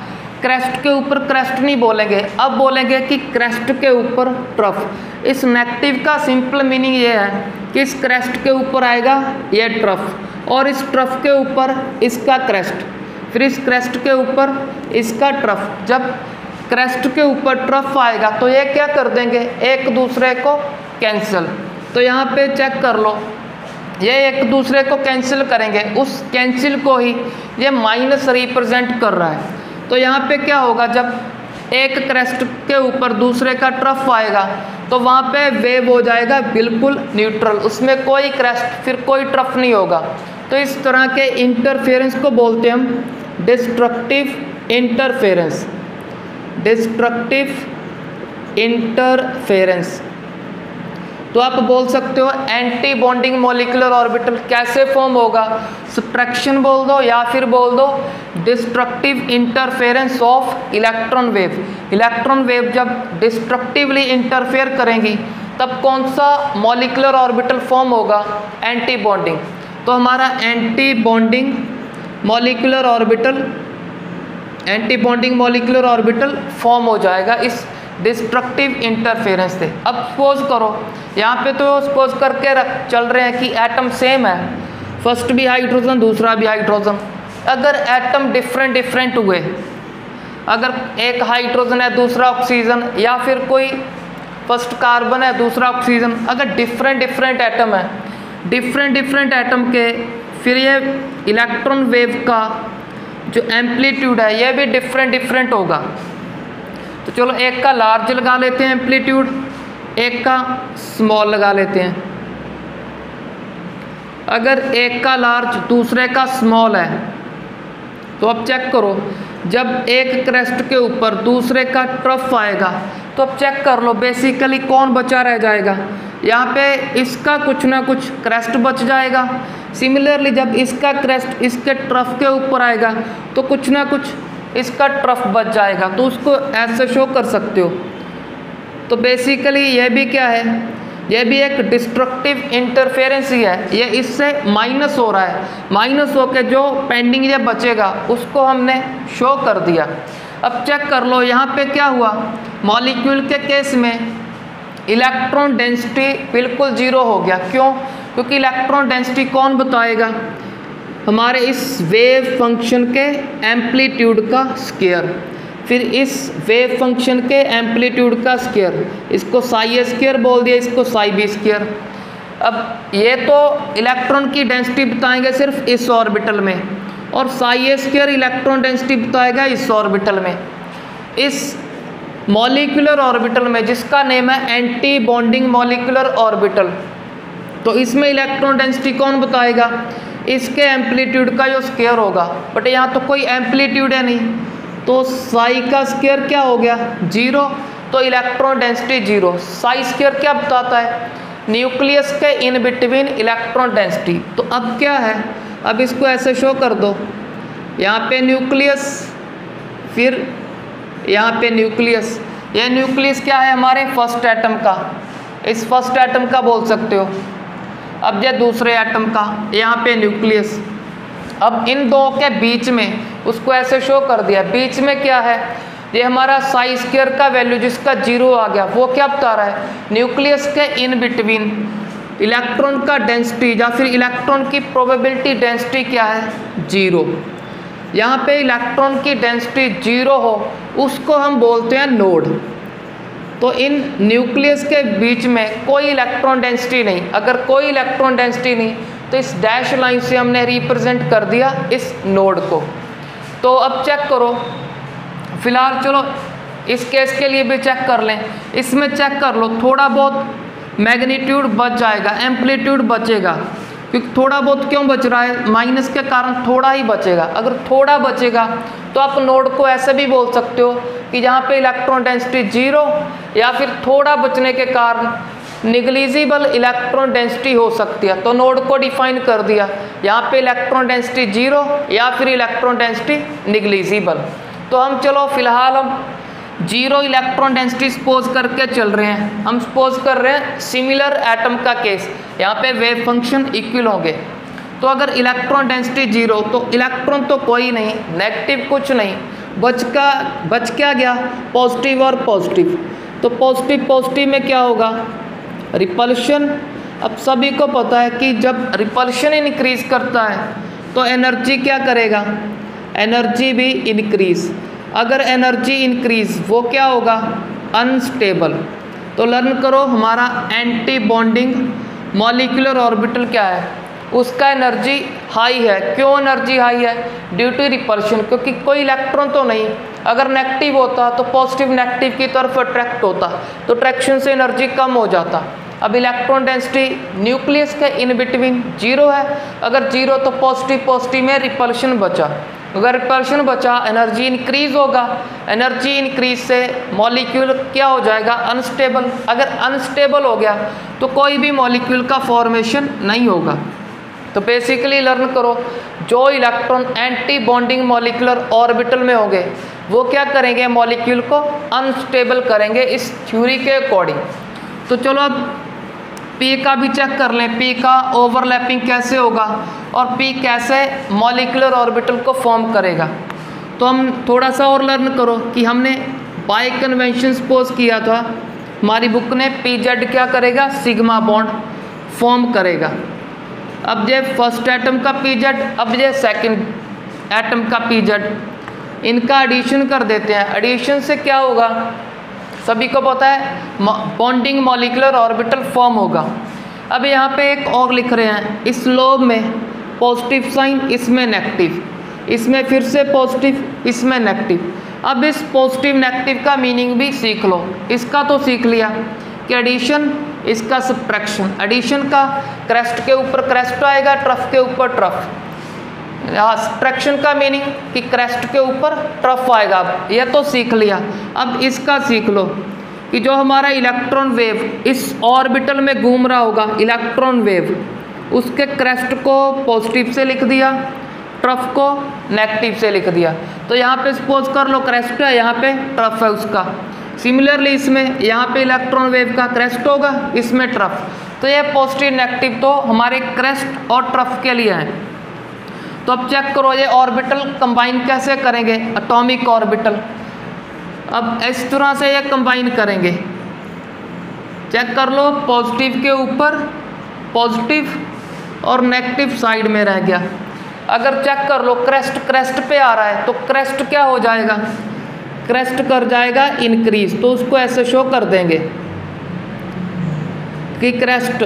क्रेस्ट के ऊपर क्रेस्ट नहीं बोलेंगे, अब बोलेंगे कि क्रेस्ट के ऊपर ट्रफ। इस नेगेटिव का सिंपल मीनिंग ये है कि इस क्रेस्ट के ऊपर आएगा ये ट्रफ, और इस ट्रफ के ऊपर इसका क्रेस्ट, फिर इस क्रेस्ट के ऊपर इसका ट्रफ। जब क्रेस्ट के ऊपर ट्रफ आएगा तो ये क्या कर देंगे, एक दूसरे को कैंसिल। तो यहाँ पे चेक कर लो, ये एक दूसरे को कैंसिल करेंगे, उस कैंसिल को ही ये माइनस रिप्रेजेंट कर रहा है। तो यहाँ पे क्या होगा, जब एक क्रेस्ट के ऊपर दूसरे का ट्रफ आएगा तो वहाँ पे वेव हो जाएगा बिल्कुल न्यूट्रल, उसमें कोई क्रेस्ट फिर कोई ट्रफ नहीं होगा। तो इस तरह के इंटरफेरेंस को बोलते हैं हम डिस्ट्रक्टिव इंटरफेरेंस, डिस्ट्रक्टिव इंटरफेरेंस। तो आप बोल सकते हो एंटी बॉन्डिंग मॉलिक्यूलर ऑर्बिटल कैसे फॉर्म होगा, सब्ट्रैक्शन बोल दो या फिर बोल दो destructive interference of electron wave. Electron wave जब डिस्ट्रक्टिवली इंटरफेयर करेंगी तब कौन सा मॉलिक्यूलर ऑर्बिटल फॉर्म होगा, एंटी बॉन्डिंग। तो हमारा anti bonding molecular orbital, anti bonding molecular orbital form हो जाएगा इस डिस्ट्रक्टिव इंटरफेरेंस से। अब सपोज करो यहाँ पे तो सपोज करके चल रहे हैं कि एटम सेम है, फर्स्ट भी हाइड्रोजन दूसरा भी हाइड्रोजन। अगर एटम डिफरेंट हुए, अगर एक हाइड्रोजन है दूसरा ऑक्सीजन, या फिर कोई फर्स्ट कार्बन है दूसरा ऑक्सीजन, अगर डिफरेंट एटम है, डिफरेंट एटम के फिर ये इलेक्ट्रॉन वेव का जो एम्पलीट्यूड है ये भी डिफरेंट होगा। तो चलो एक का लार्ज लगा लेते हैं एम्पलीट्यूड, एक का स्मॉल लगा लेते हैं। अगर एक का लार्ज दूसरे का स्मॉल है तो अब चेक करो, जब एक क्रेस्ट के ऊपर दूसरे का ट्रफ आएगा तो अब चेक कर लो बेसिकली कौन बचा रह जाएगा, यहाँ पे इसका कुछ ना कुछ क्रेस्ट बच जाएगा। सिमिलरली जब इसका क्रेस्ट इसके ट्रफ के ऊपर आएगा तो कुछ ना कुछ इसका ट्रफ बच जाएगा, तो उसको ऐसे शो कर सकते हो। तो बेसिकली ये भी क्या है, ये भी एक डिस्ट्रक्टिव इंटरफेरेंस ही है, ये इससे माइनस हो रहा है, माइनस होकर जो पेंडिंग ये बचेगा उसको हमने शो कर दिया। अब चेक कर लो यहाँ पे क्या हुआ, मॉलिक्यूल के केस में इलेक्ट्रॉन डेंसिटी बिल्कुल जीरो हो गया। क्यों? क्योंकि इलेक्ट्रॉन डेंसिटी कौन बताएगा, हमारे इस वेव फंक्शन के एम्पलीट्यूड का स्क्वायर, फिर इस वेव फंक्शन के एम्पलीट्यूड का स्क्वायर, इसको साई ए स्क्वायर बोल दिया, इसको साई बी स्क्वायर। अब ये तो इलेक्ट्रॉन की डेंसिटी बताएंगे सिर्फ इस ऑर्बिटल में, और साई ए स्क्वायर इलेक्ट्रॉन डेंसिटी बताएगा इस ऑर्बिटल में। इस मॉलिक्यूलर ऑर्बिटल में जिसका नेम है एंटी बॉन्डिंग मॉलिक्यूलर ऑर्बिटल, तो इसमें इलेक्ट्रॉन डेंसिटी कौन बताएगा, इसके एम्पलीट्यूड का जो स्क्वायर होगा। बट यहाँ तो कोई एम्पलीट्यूड है नहीं, तो साई का स्क्वायर क्या हो गया, जीरो, तो electron density zero. Sai square क्या बताता है, न्यूक्लियस के इन बिटवीन इलेक्ट्रॉन डेंसिटी। तो अब क्या है, अब इसको ऐसे शो कर दो, यहाँ पे न्यूक्लियस, फिर यहाँ पे न्यूक्लियस, ये न्यूक्लियस क्या है हमारे फर्स्ट एटम का, इस फर्स्ट एटम का बोल सकते हो। अब ये दूसरे एटम का, यहाँ पे न्यूक्लियस। अब इन दो के बीच में उसको ऐसे शो कर दिया, बीच में क्या है, ये हमारा साई स्क्वायर का वैल्यू जिसका जीरो आ गया, वो क्या बता रहा है, न्यूक्लियस के इन बिटवीन इलेक्ट्रॉन का डेंसिटी या फिर इलेक्ट्रॉन की प्रोबेबिलिटी डेंसिटी क्या है, जीरो। यहाँ पे इलेक्ट्रॉन की डेंसिटी जीरो हो उसको हम बोलते हैं नोड। तो इन न्यूक्लियस के बीच में कोई इलेक्ट्रॉन डेंसिटी नहीं, अगर कोई इलेक्ट्रॉन डेंसिटी नहीं तो इस डैश लाइन से हमने रिप्रेजेंट कर दिया इस नोड को। तो अब चेक करो, फिलहाल चलो इस केस के लिए भी चेक कर लें, इसमें चेक कर लो, थोड़ा बहुत मैग्नीट्यूड बच जाएगा, एम्पलीट्यूड बचेगा, क्योंकि थोड़ा बहुत क्यों बच रहा है, माइनस के कारण थोड़ा ही बचेगा। अगर थोड़ा बचेगा तो आप नोड को ऐसे भी बोल सकते हो कि यहाँ पे इलेक्ट्रॉन डेंसिटी जीरो, या फिर थोड़ा बचने के कारण निग्लिजिबल इलेक्ट्रॉन डेंसिटी हो सकती है। तो नोड को डिफाइन कर दिया, यहाँ पे इलेक्ट्रॉन डेंसिटी जीरो या फिर इलेक्ट्रॉन डेंसिटी निग्लिजिबल। तो हम चलो फिलहाल हम जीरो इलेक्ट्रॉन डेंसिटी सपोज करके चल रहे हैं, हम सपोज कर रहे हैं सिमिलर एटम का केस, यहाँ पे वेव फंक्शन इक्वल होंगे। तो अगर इलेक्ट्रॉन डेंसिटी जीरो तो इलेक्ट्रॉन तो कोई नहीं, नेगेटिव कुछ नहीं, बच क्या गया, पॉजिटिव और पॉजिटिव। तो पॉजिटिव में क्या होगा, रिपल्शन। अब सभी को पता है कि जब रिपल्शन इंक्रीज करता है तो एनर्जी क्या करेगा, एनर्जी भी इंक्रीज। अगर एनर्जी इंक्रीज वो क्या होगा, अनस्टेबल। तो लर्न करो हमारा एंटी बॉन्डिंग मॉलिक्यूलर ऑर्बिटल क्या है, उसका एनर्जी हाई है। क्यों एनर्जी हाई है, ड्यू टू रिपल्शन, क्योंकि कोई इलेक्ट्रॉन तो नहीं, अगर नेगेटिव होता तो पॉजिटिव नेगेटिव की तरफ अट्रैक्ट होता, तो ट्रैक्शन से एनर्जी कम हो जाता। अब इलेक्ट्रॉन डेंसिटी न्यूक्लियस के इन बिटवीन 0 है, अगर 0 तो पॉजिटिव पॉजिटिव में रिपल्शन बचा, अगर रिपल्शन बचा एनर्जी इंक्रीज होगा, एनर्जी इंक्रीज से मॉलिक्यूल क्या हो जाएगा, अनस्टेबल। अगर अनस्टेबल हो गया तो कोई भी मॉलिक्यूल का फॉर्मेशन नहीं होगा। तो बेसिकली लर्न करो, जो electron anti bonding molecular orbital में होंगे वो क्या करेंगे, मॉलिक्यूल को अनस्टेबल करेंगे इस थ्योरी के अकॉर्डिंग। तो चलो अब पी का भी चेक कर लें, पी का ओवरलैपिंग कैसे होगा और पी कैसे मॉलिक्यूलर ऑर्बिटल को फॉर्म करेगा। तो हम थोड़ा सा और लर्न करो कि हमने बाय कन्वेंशन सपोज किया था, हमारी बुक ने पी जेड क्या करेगा, सिग्मा बॉन्ड फॉर्म करेगा। अब ये फर्स्ट एटम का पी जेड, अब ये सेकंड एटम का पी जेड, इनका एडिशन कर देते हैं। एडिशन से क्या होगा, सभी को पता है, बॉन्डिंग मॉलिक्यूलर ऑर्बिटल फॉर्म होगा। अब यहाँ पे एक और लिख रहे हैं, इस लोब में पॉजिटिव साइन, इसमें नेगेटिव, इसमें फिर से पॉजिटिव, इसमें नेगेटिव। अब इस पॉजिटिव नेगेटिव का मीनिंग भी सीख लो। इसका तो सीख लिया कि एडिशन, इसका सब्ट्रैक्शन। एडिशन का क्रेस्ट के ऊपर क्रेस्ट आएगा, ट्रफ के ऊपर ट्रफ। सब्ट्रैक्शन का मीनिंग कि क्रेस्ट के ऊपर ट्रफ आएगा। यह तो सीख लिया। अब इसका सीख लो कि जो हमारा इलेक्ट्रॉन वेव इस ऑर्बिटल में घूम रहा होगा, इलेक्ट्रॉन वेव, उसके क्रेस्ट को पॉजिटिव से लिख दिया, ट्रफ को नेगेटिव से लिख दिया। तो यहाँ पे सपोज कर लो क्रेस्ट है, यहाँ पे ट्रफ है उसका। सिमिलरली इसमें यहाँ पे इलेक्ट्रॉन वेव का क्रेस्ट होगा, इसमें ट्रफ। तो ये पॉजिटिव नेगेटिव तो हमारे क्रेस्ट और ट्रफ के लिए हैं। तो अब चेक करो ये ऑर्बिटल कंबाइन कैसे करेंगे, एटॉमिक ऑर्बिटल। अब इस तरह से ये कंबाइन करेंगे, चेक कर लो, पॉजिटिव के ऊपर पॉजिटिव और नेगेटिव साइड में रह गया। अगर चेक कर लो क्रेस्ट, क्रेस्ट पे आ रहा है तो क्रेस्ट क्या हो जाएगा, क्रेस्ट कर जाएगा इंक्रीज। तो उसको ऐसे शो कर देंगे कि क्रेस्ट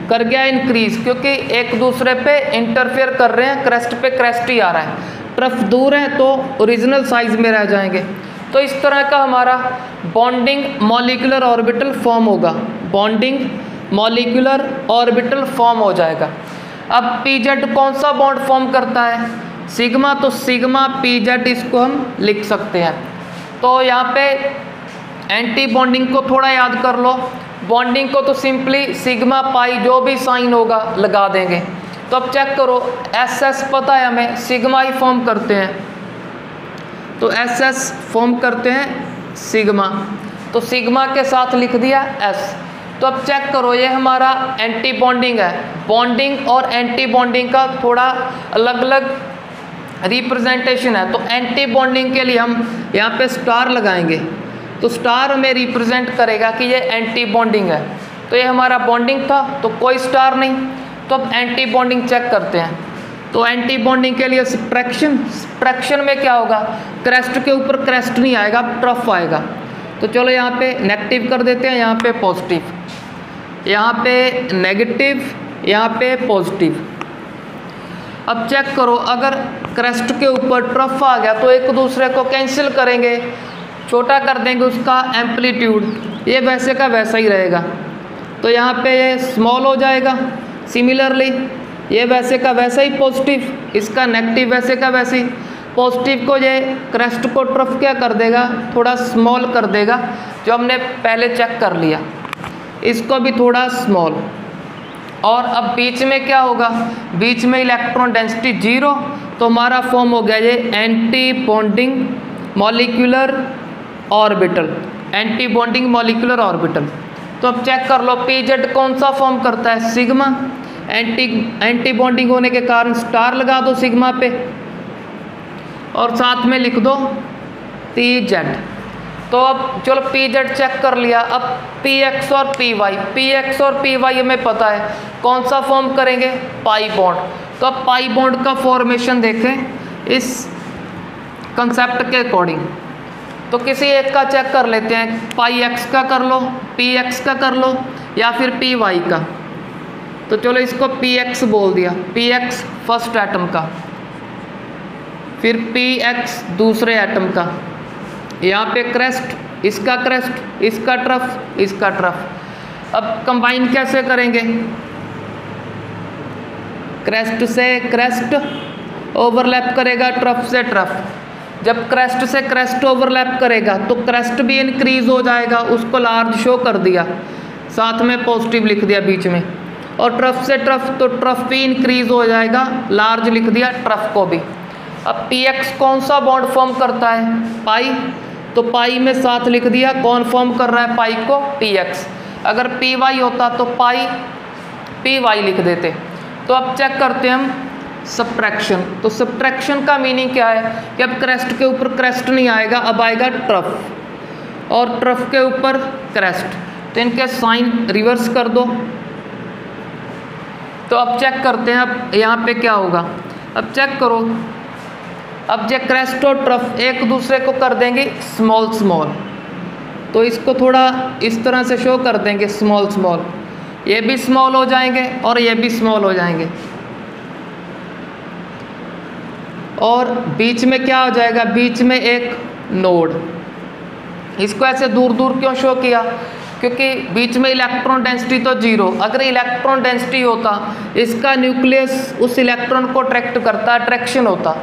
कर गया इंक्रीज, क्योंकि एक दूसरे पे इंटरफेयर कर रहे हैं, क्रेस्ट पे क्रेस्ट ही आ रहा है। ट्रफ दूर है तो ओरिजिनल साइज में रह जाएंगे। तो इस तरह का हमारा बॉन्डिंग मॉलिक्यूलर ऑर्बिटल फॉर्म होगा, बॉन्डिंग मॉलिक्यूलर ऑर्बिटल फॉर्म हो जाएगा। अब पी जेड कौन सा बॉन्ड फॉर्म करता है, सिग्मा। तो सिग्मा पी जेड इसको हम लिख सकते हैं। तो यहाँ पे एंटी बॉन्डिंग को थोड़ा याद कर लो, बॉन्डिंग को तो सिंपली सिग्मा पाई जो भी साइन होगा लगा देंगे। तो अब चेक करो, एस एस पता है हमें, सिग्मा ही फॉर्म करते हैं। तो एस एस फॉर्म करते हैं सिग्मा, तो सिग्मा के साथ लिख दिया एस। तो अब चेक करो ये हमारा एंटी बॉन्डिंग है। बॉन्डिंग और एंटी बॉन्डिंग का थोड़ा अलग अलग रिप्रेजेंटेशन है। तो एंटी बॉन्डिंग के लिए हम यहाँ पे स्टार लगाएंगे, तो स्टार हमें रिप्रेजेंट करेगा कि ये एंटी बॉन्डिंग है। तो ये हमारा बॉन्डिंग था तो कोई स्टार नहीं। तो अब एंटी बॉन्डिंग चेक करते हैं। तो एंटी बॉन्डिंग के लिए सब्ट्रैक्शन, सब्ट्रैक्शन में क्या होगा, क्रेस्ट के ऊपर क्रेस्ट नहीं आएगा, ट्रफ आएगा। तो चलो यहाँ पे नेगेटिव कर देते हैं, यहाँ पे पॉजिटिव, यहाँ पे नेगेटिव, यहाँ पे पॉजिटिव। अब चेक करो, अगर क्रेस्ट के ऊपर ट्रफ आ गया तो एक दूसरे को कैंसिल करेंगे, छोटा कर देंगे उसका एम्पलीट्यूड, ये वैसे का वैसा ही रहेगा। तो यहाँ पे ये स्मॉल हो जाएगा। सिमिलरली ये वैसे का वैसा ही पॉजिटिव, इसका नेगेटिव वैसे का वैसे ही। पॉजिटिव को ये क्रेस्ट को ट्रफ क्या कर देगा, थोड़ा स्मॉल कर देगा, जो हमने पहले चेक कर लिया। इसको भी थोड़ा स्मॉल। और अब बीच में क्या होगा, बीच में इलेक्ट्रॉन डेंसिटी 0। तो हमारा फॉर्म हो गया ये anti bonding molecular orbital, anti bonding molecular orbital. तो अब चेक कर लो पी जेड कौन सा फॉर्म करता है, सिग्मा। एंटी बॉन्डिंग होने के कारण स्टार लगा दो सिग्मा पे और साथ में लिख दो पी जेड। तो अब चलो पी जेड चेक कर लिया। अब पी एक्स और पी वाई, पी एक्स और पी वाई हमें पता है कौन सा फॉर्म करेंगे, पाई बॉन्ड। तो अब पाई बॉन्ड का फॉर्मेशन देखें इस कंसेप्ट के अकॉर्डिंग। तो किसी एक का चेक कर लेते हैं, पाई एक्स का कर लो, पी एक्स का कर लो, या फिर पी वाई का। तो चलो इसको पी एक्स बोल दिया, पी एक्स फर्स्ट एटम का, फिर पी एक्स दूसरे एटम का, यहाँ पे क्रेस्ट, इसका क्रेस्ट, इसका ट्रफ, इसका ट्रफ। अब कंबाइन कैसे करेंगे? क्रेस्ट से क्रेस्ट ओवरलैप करेगा ट्रफ से ट्रफ। जब क्रेस्ट से क्रेस्ट ओवरलैप करेगा तो क्रेस्ट भी इंक्रीज हो जाएगा, उसको लार्ज शो कर दिया, साथ में पॉजिटिव लिख दिया बीच में। और ट्रफ से ट्रफ, तो ट्रफ भी इंक्रीज हो जाएगा, लार्ज लिख दिया ट्रफ को भी। अब पी एक्स कौन सा बॉन्ड फॉर्म करता है? पाई, तो पाई में साथ लिख दिया, कौन फॉर्म कर रहा है पाई को? P x. अगर पी वाई होता तो पाई पी वाई लिख देते। तो अब चेक करते हैं हम सब्ट्रैक्शन। तो सब्ट्रैक्शन का मीनिंग क्या है कि अब क्रेस्ट के ऊपर क्रेस्ट नहीं आएगा, अब आएगा ट्रफ, और ट्रफ के ऊपर क्रेस्ट, तो इनके साइन रिवर्स कर दो। तो अब चेक करते हैं अब यहाँ पे क्या होगा। अब चेक करो, अब जो क्रेस्ट और ट्रफ एक दूसरे को कर देंगे स्मॉल स्मॉल, तो इसको थोड़ा इस तरह से शो कर देंगे स्मॉल स्मॉल, ये भी स्मॉल हो जाएंगे और ये भी स्मॉल हो जाएंगे। और बीच में क्या हो जाएगा? बीच में एक नोड। इसको ऐसे दूर दूर क्यों शो किया? क्योंकि बीच में इलेक्ट्रॉन डेंसिटी तो जीरो, अगर इलेक्ट्रॉन डेंसिटी होता, इसका न्यूक्लियस उस इलेक्ट्रॉन को अट्रैक्ट करता, अट्रैक्शन होता,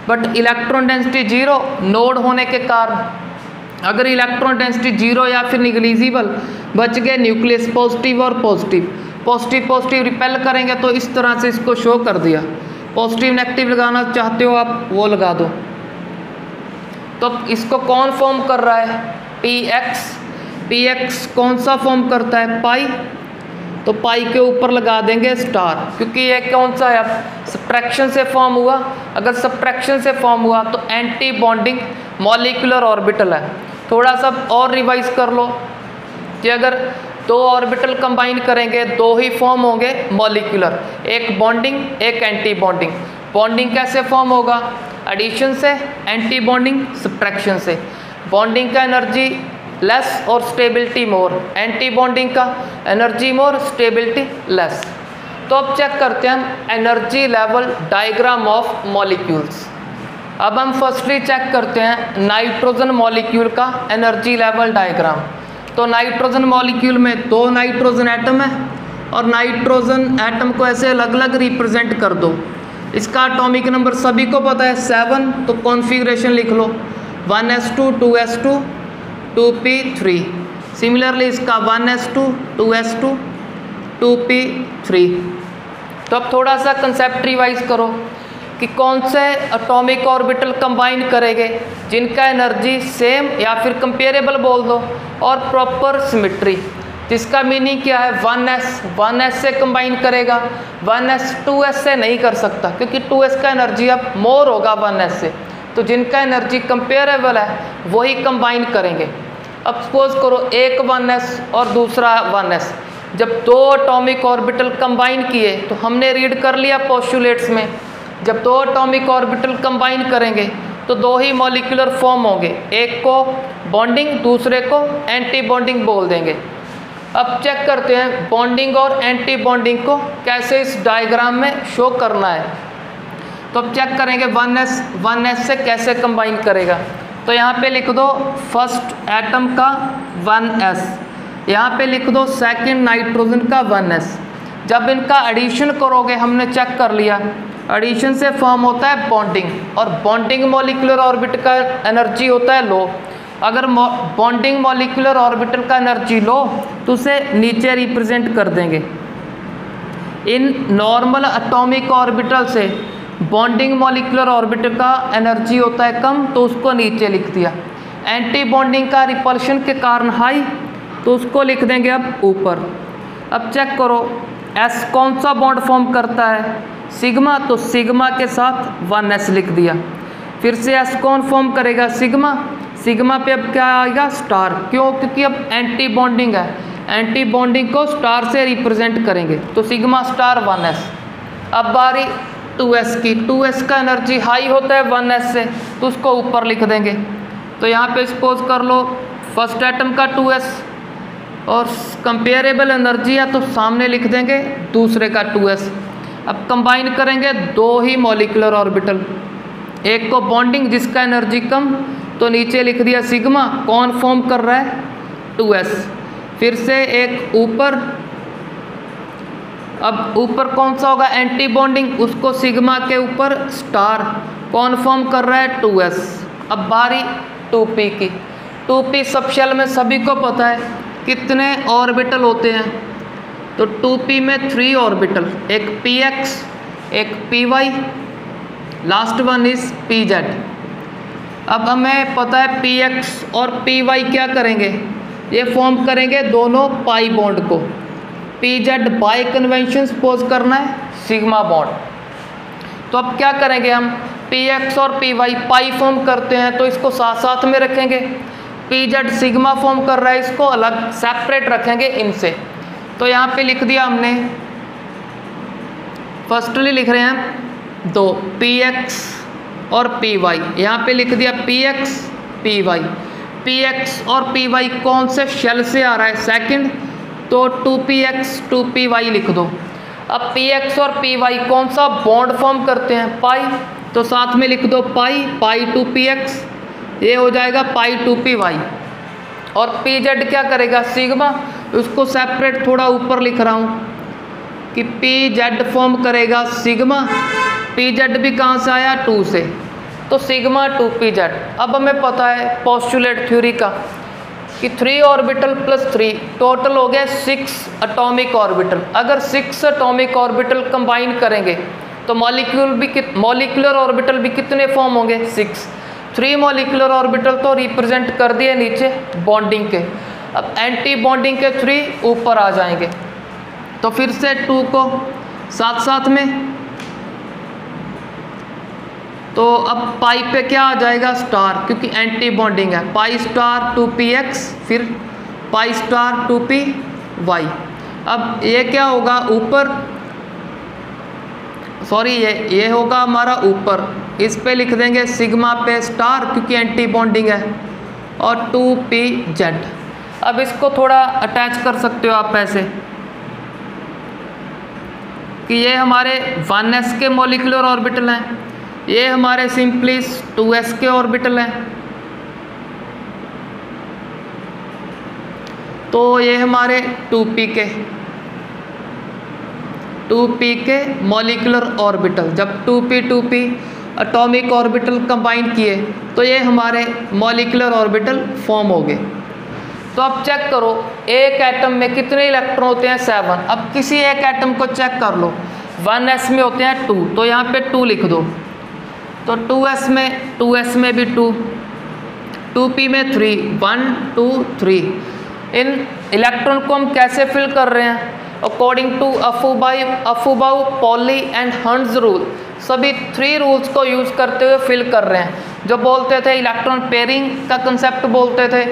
but electron density zero node होने के कारण अगर इलेक्ट्रॉन डेंसिटी जीरो या फिर निग्लिजिबल बच गए न्यूक्लियस पॉजिटिव और पॉजिटिव, पॉजिटिव पॉजिटिव रिपेल करेंगे, तो इस तरह से इसको शो कर दिया। पॉजिटिव नेगेटिव लगाना चाहते हो आप वो लगा दो। तो इसको कौन फॉर्म कर रहा है? P x. पी एक्स कौन सा फॉर्म करता है? पाई, तो पाई के ऊपर लगा देंगे स्टार, क्योंकि ये कौन सा है? अब सब्ट्रैक्शन से फॉर्म हुआ, अगर सब्ट्रैक्शन से फॉर्म हुआ तो एंटी बॉन्डिंग मॉलिक्यूलर ऑर्बिटल है। थोड़ा सा और रिवाइज कर लो कि अगर दो ऑर्बिटल कंबाइन करेंगे दो ही फॉर्म होंगे मॉलिक्यूलर, एक बॉन्डिंग एक एंटी बॉन्डिंग। बॉन्डिंग कैसे फॉर्म होगा? एडिशन से, एंटी बॉन्डिंग सब्ट्रैक्शन से। बॉन्डिंग का एनर्जी लेस और स्टेबिलिटी मोर, एंटी बॉन्डिंग का एनर्जी मोर स्टेबिलिटी लेस। तो अब चेक करते हैं हम energy level diagram of molecules. अब हम फर्स्टली चेक करते हैं नाइट्रोजन मॉलिक्यूल का एनर्जी लेवल डायग्राम। तो नाइट्रोजन मॉलिक्यूल में दो नाइट्रोजन एटम है और नाइट्रोजन एटम को ऐसे अलग अलग रिप्रेजेंट कर दो। इसका एटॉमिक नंबर सभी को पता है 7, तो कॉन्फ़िगरेशन लिख लो 1s2 2s2 2p3। सिमिलरली इसका 1s2 2s2 2p3। तो अब थोड़ा सा कंसेप्ट रिवाइज करो कि कौन से एटॉमिक ऑर्बिटल कंबाइन करेंगे जिनका एनर्जी सेम या फिर कंपेरेबल बोल दो और प्रॉपर सिमेट्री, जिसका मीनिंग क्या है? 1s से कंबाइन करेगा, 1s 2s से नहीं कर सकता, क्योंकि 2s का एनर्जी अब मोर होगा 1s से। तो जिनका एनर्जी कंपेरेबल है वही कंबाइन करेंगे। अब सपोज करो एक 1s और दूसरा 1s, जब दो एटॉमिक ऑर्बिटल कंबाइन किए तो हमने रीड कर लिया पोस्टुलेट्स में, जब दो एटॉमिक ऑर्बिटल कंबाइन करेंगे तो दो ही मॉलिक्यूलर फॉर्म होंगे, एक को बॉन्डिंग दूसरे को एंटी बॉन्डिंग बोल देंगे। अब चेक करते हैं बॉन्डिंग और एंटी बॉन्डिंग को कैसे इस डायग्राम में शो करना है। तो अब चेक करेंगे 1s से कैसे कंबाइन करेगा। तो यहाँ पे लिख दो फर्स्ट एटम का 1s, यहाँ पे लिख दो सेकंड नाइट्रोजन का 1s। जब इनका एडिशन करोगे, हमने चेक कर लिया एडिशन से फॉर्म होता है बॉन्डिंग, और बॉन्डिंग मॉलिक्यूलर ऑर्बिटल का एनर्जी होता है लो। अगर बॉन्डिंग मॉलिक्यूलर ऑर्बिटल का एनर्जी लो तो उसे नीचे रिप्रेजेंट कर देंगे। इन नॉर्मल एटॉमिक ऑर्बिटल से बॉन्डिंग मॉलिक्यूलर ऑर्बिटल का एनर्जी होता है कम, तो उसको नीचे लिख दिया। एंटी बॉन्डिंग का रिपल्शन के कारण हाई, तो उसको लिख देंगे अब ऊपर। अब चेक करो S कौन सा बॉन्ड फॉर्म करता है? सिग्मा, तो सिग्मा के साथ 1s लिख दिया। फिर से S कौन फॉर्म करेगा? सिग्मा। सिग्मा पे अब क्या आएगा? स्टार। क्यों? क्योंकि अब एंटी बॉन्डिंग है, एंटी बॉन्डिंग को स्टार से रिप्रेजेंट करेंगे, तो सिग्मा स्टार 1s। अब बारी 2s की। 2s का एनर्जी हाई होता है 1s से, तो उसको ऊपर लिख देंगे। तो यहाँ पे सपोज कर लो फर्स्ट एटम का 2s और कंपेरेबल एनर्जी है तो सामने लिख देंगे दूसरे का 2s। अब कंबाइन करेंगे दो ही मॉलिक्यूलर ऑर्बिटल, एक को बॉन्डिंग जिसका एनर्जी कम तो नीचे लिख दिया सिग्मा, कौन फॉर्म कर रहा है 2s। फिर से एक ऊपर, अब ऊपर कौन सा होगा एंटी बॉन्डिंग, उसको सिग्मा के ऊपर स्टार, कौन फॉर्म कर रहा है 2s। अब बारी 2p की। 2p सब शेल में सभी को पता है कितने ऑर्बिटल होते हैं, तो 2p में 3 ऑर्बिटल, एक px, एक py, last one is pz। अब हमें पता है px और py क्या करेंगे, ये फॉर्म करेंगे दोनों पाई बॉन्ड को। pz बाय कन्वेंशन सपोज करना है सिग्मा बॉन्ड, तो अब क्या करेंगे हम px और py पाई फॉर्म करते हैं तो इसको साथ साथ में रखेंगे। pz सिग्मा फॉर्म कर रहा है, इसको अलग सेपरेट रखेंगे इनसे। तो यहाँ पे लिख दिया हमने, फर्स्टली लिख रहे हैं दो px और py, यहाँ पे लिख दिया px py। px और py कौन से शेल से आ रहा है सेकंड, तो 2px 2py लिख दो। अब px और py कौन सा बॉन्ड फॉर्म करते हैं पाई, तो साथ में लिख दो पाई, पाई 2px, ये हो जाएगा पाई 2py। और pz क्या करेगा सिग्मा, उसको सेपरेट थोड़ा ऊपर लिख रहा हूँ कि pz फॉर्म करेगा सिग्मा, pz भी कहाँ से आया 2 से, तो सिग्मा 2pz। अब हमें पता है पोस्टुलेट थ्योरी का कि 3 ऑर्बिटल प्लस 3 टोटल हो गए 6 एटॉमिक ऑर्बिटल। अगर 6 एटॉमिक ऑर्बिटल कंबाइन करेंगे तो मॉलिक्यूलर ऑर्बिटल भी कितने फॉर्म होंगे 6। 3 मॉलिक्यूलर ऑर्बिटल तो रिप्रेजेंट कर दिए नीचे बॉन्डिंग के, अब एंटी बॉन्डिंग के 3 ऊपर आ जाएंगे, तो फिर से 2 को साथ साथ में, तो अब पाई पे क्या आ जाएगा स्टार, क्योंकि एंटी बॉन्डिंग है, पाई स्टार 2px, फिर पाई स्टार 2py। अब ये क्या होगा ऊपर, सॉरी ये होगा हमारा ऊपर, इस पे लिख देंगे सिग्मा पे स्टार क्योंकि एंटी बॉन्डिंग है, और 2pz। अब इसको थोड़ा अटैच कर सकते हो आप ऐसे कि ये हमारे 1s के मॉलिक्यूलर ऑर्बिटल हैं, ये हमारे सिंपली 2s के ऑर्बिटल हैं, तो ये हमारे 2p के मॉलिक्यूलर ऑर्बिटल। जब 2p एटॉमिक ऑर्बिटल कंबाइन किए तो ये हमारे मॉलिक्यूलर ऑर्बिटल फॉर्म हो गए। तो अब चेक करो एक एटम में कितने इलेक्ट्रॉन होते हैं 7। अब किसी एक एटम को चेक कर लो, 1s में होते हैं 2, तो यहाँ पे 2 लिख दो, तो 2s में भी 2, 2p में 3, 1 2 3। इन इलेक्ट्रॉन को हम कैसे फिल कर रहे हैं, according to Aufbau, Pauli and Hund's rule, सभी 3 रूल्स को यूज़ करते हुए फिल कर रहे हैं। जो बोलते थे इलेक्ट्रॉन पेयरिंग का कंसेप्ट बोलते थे,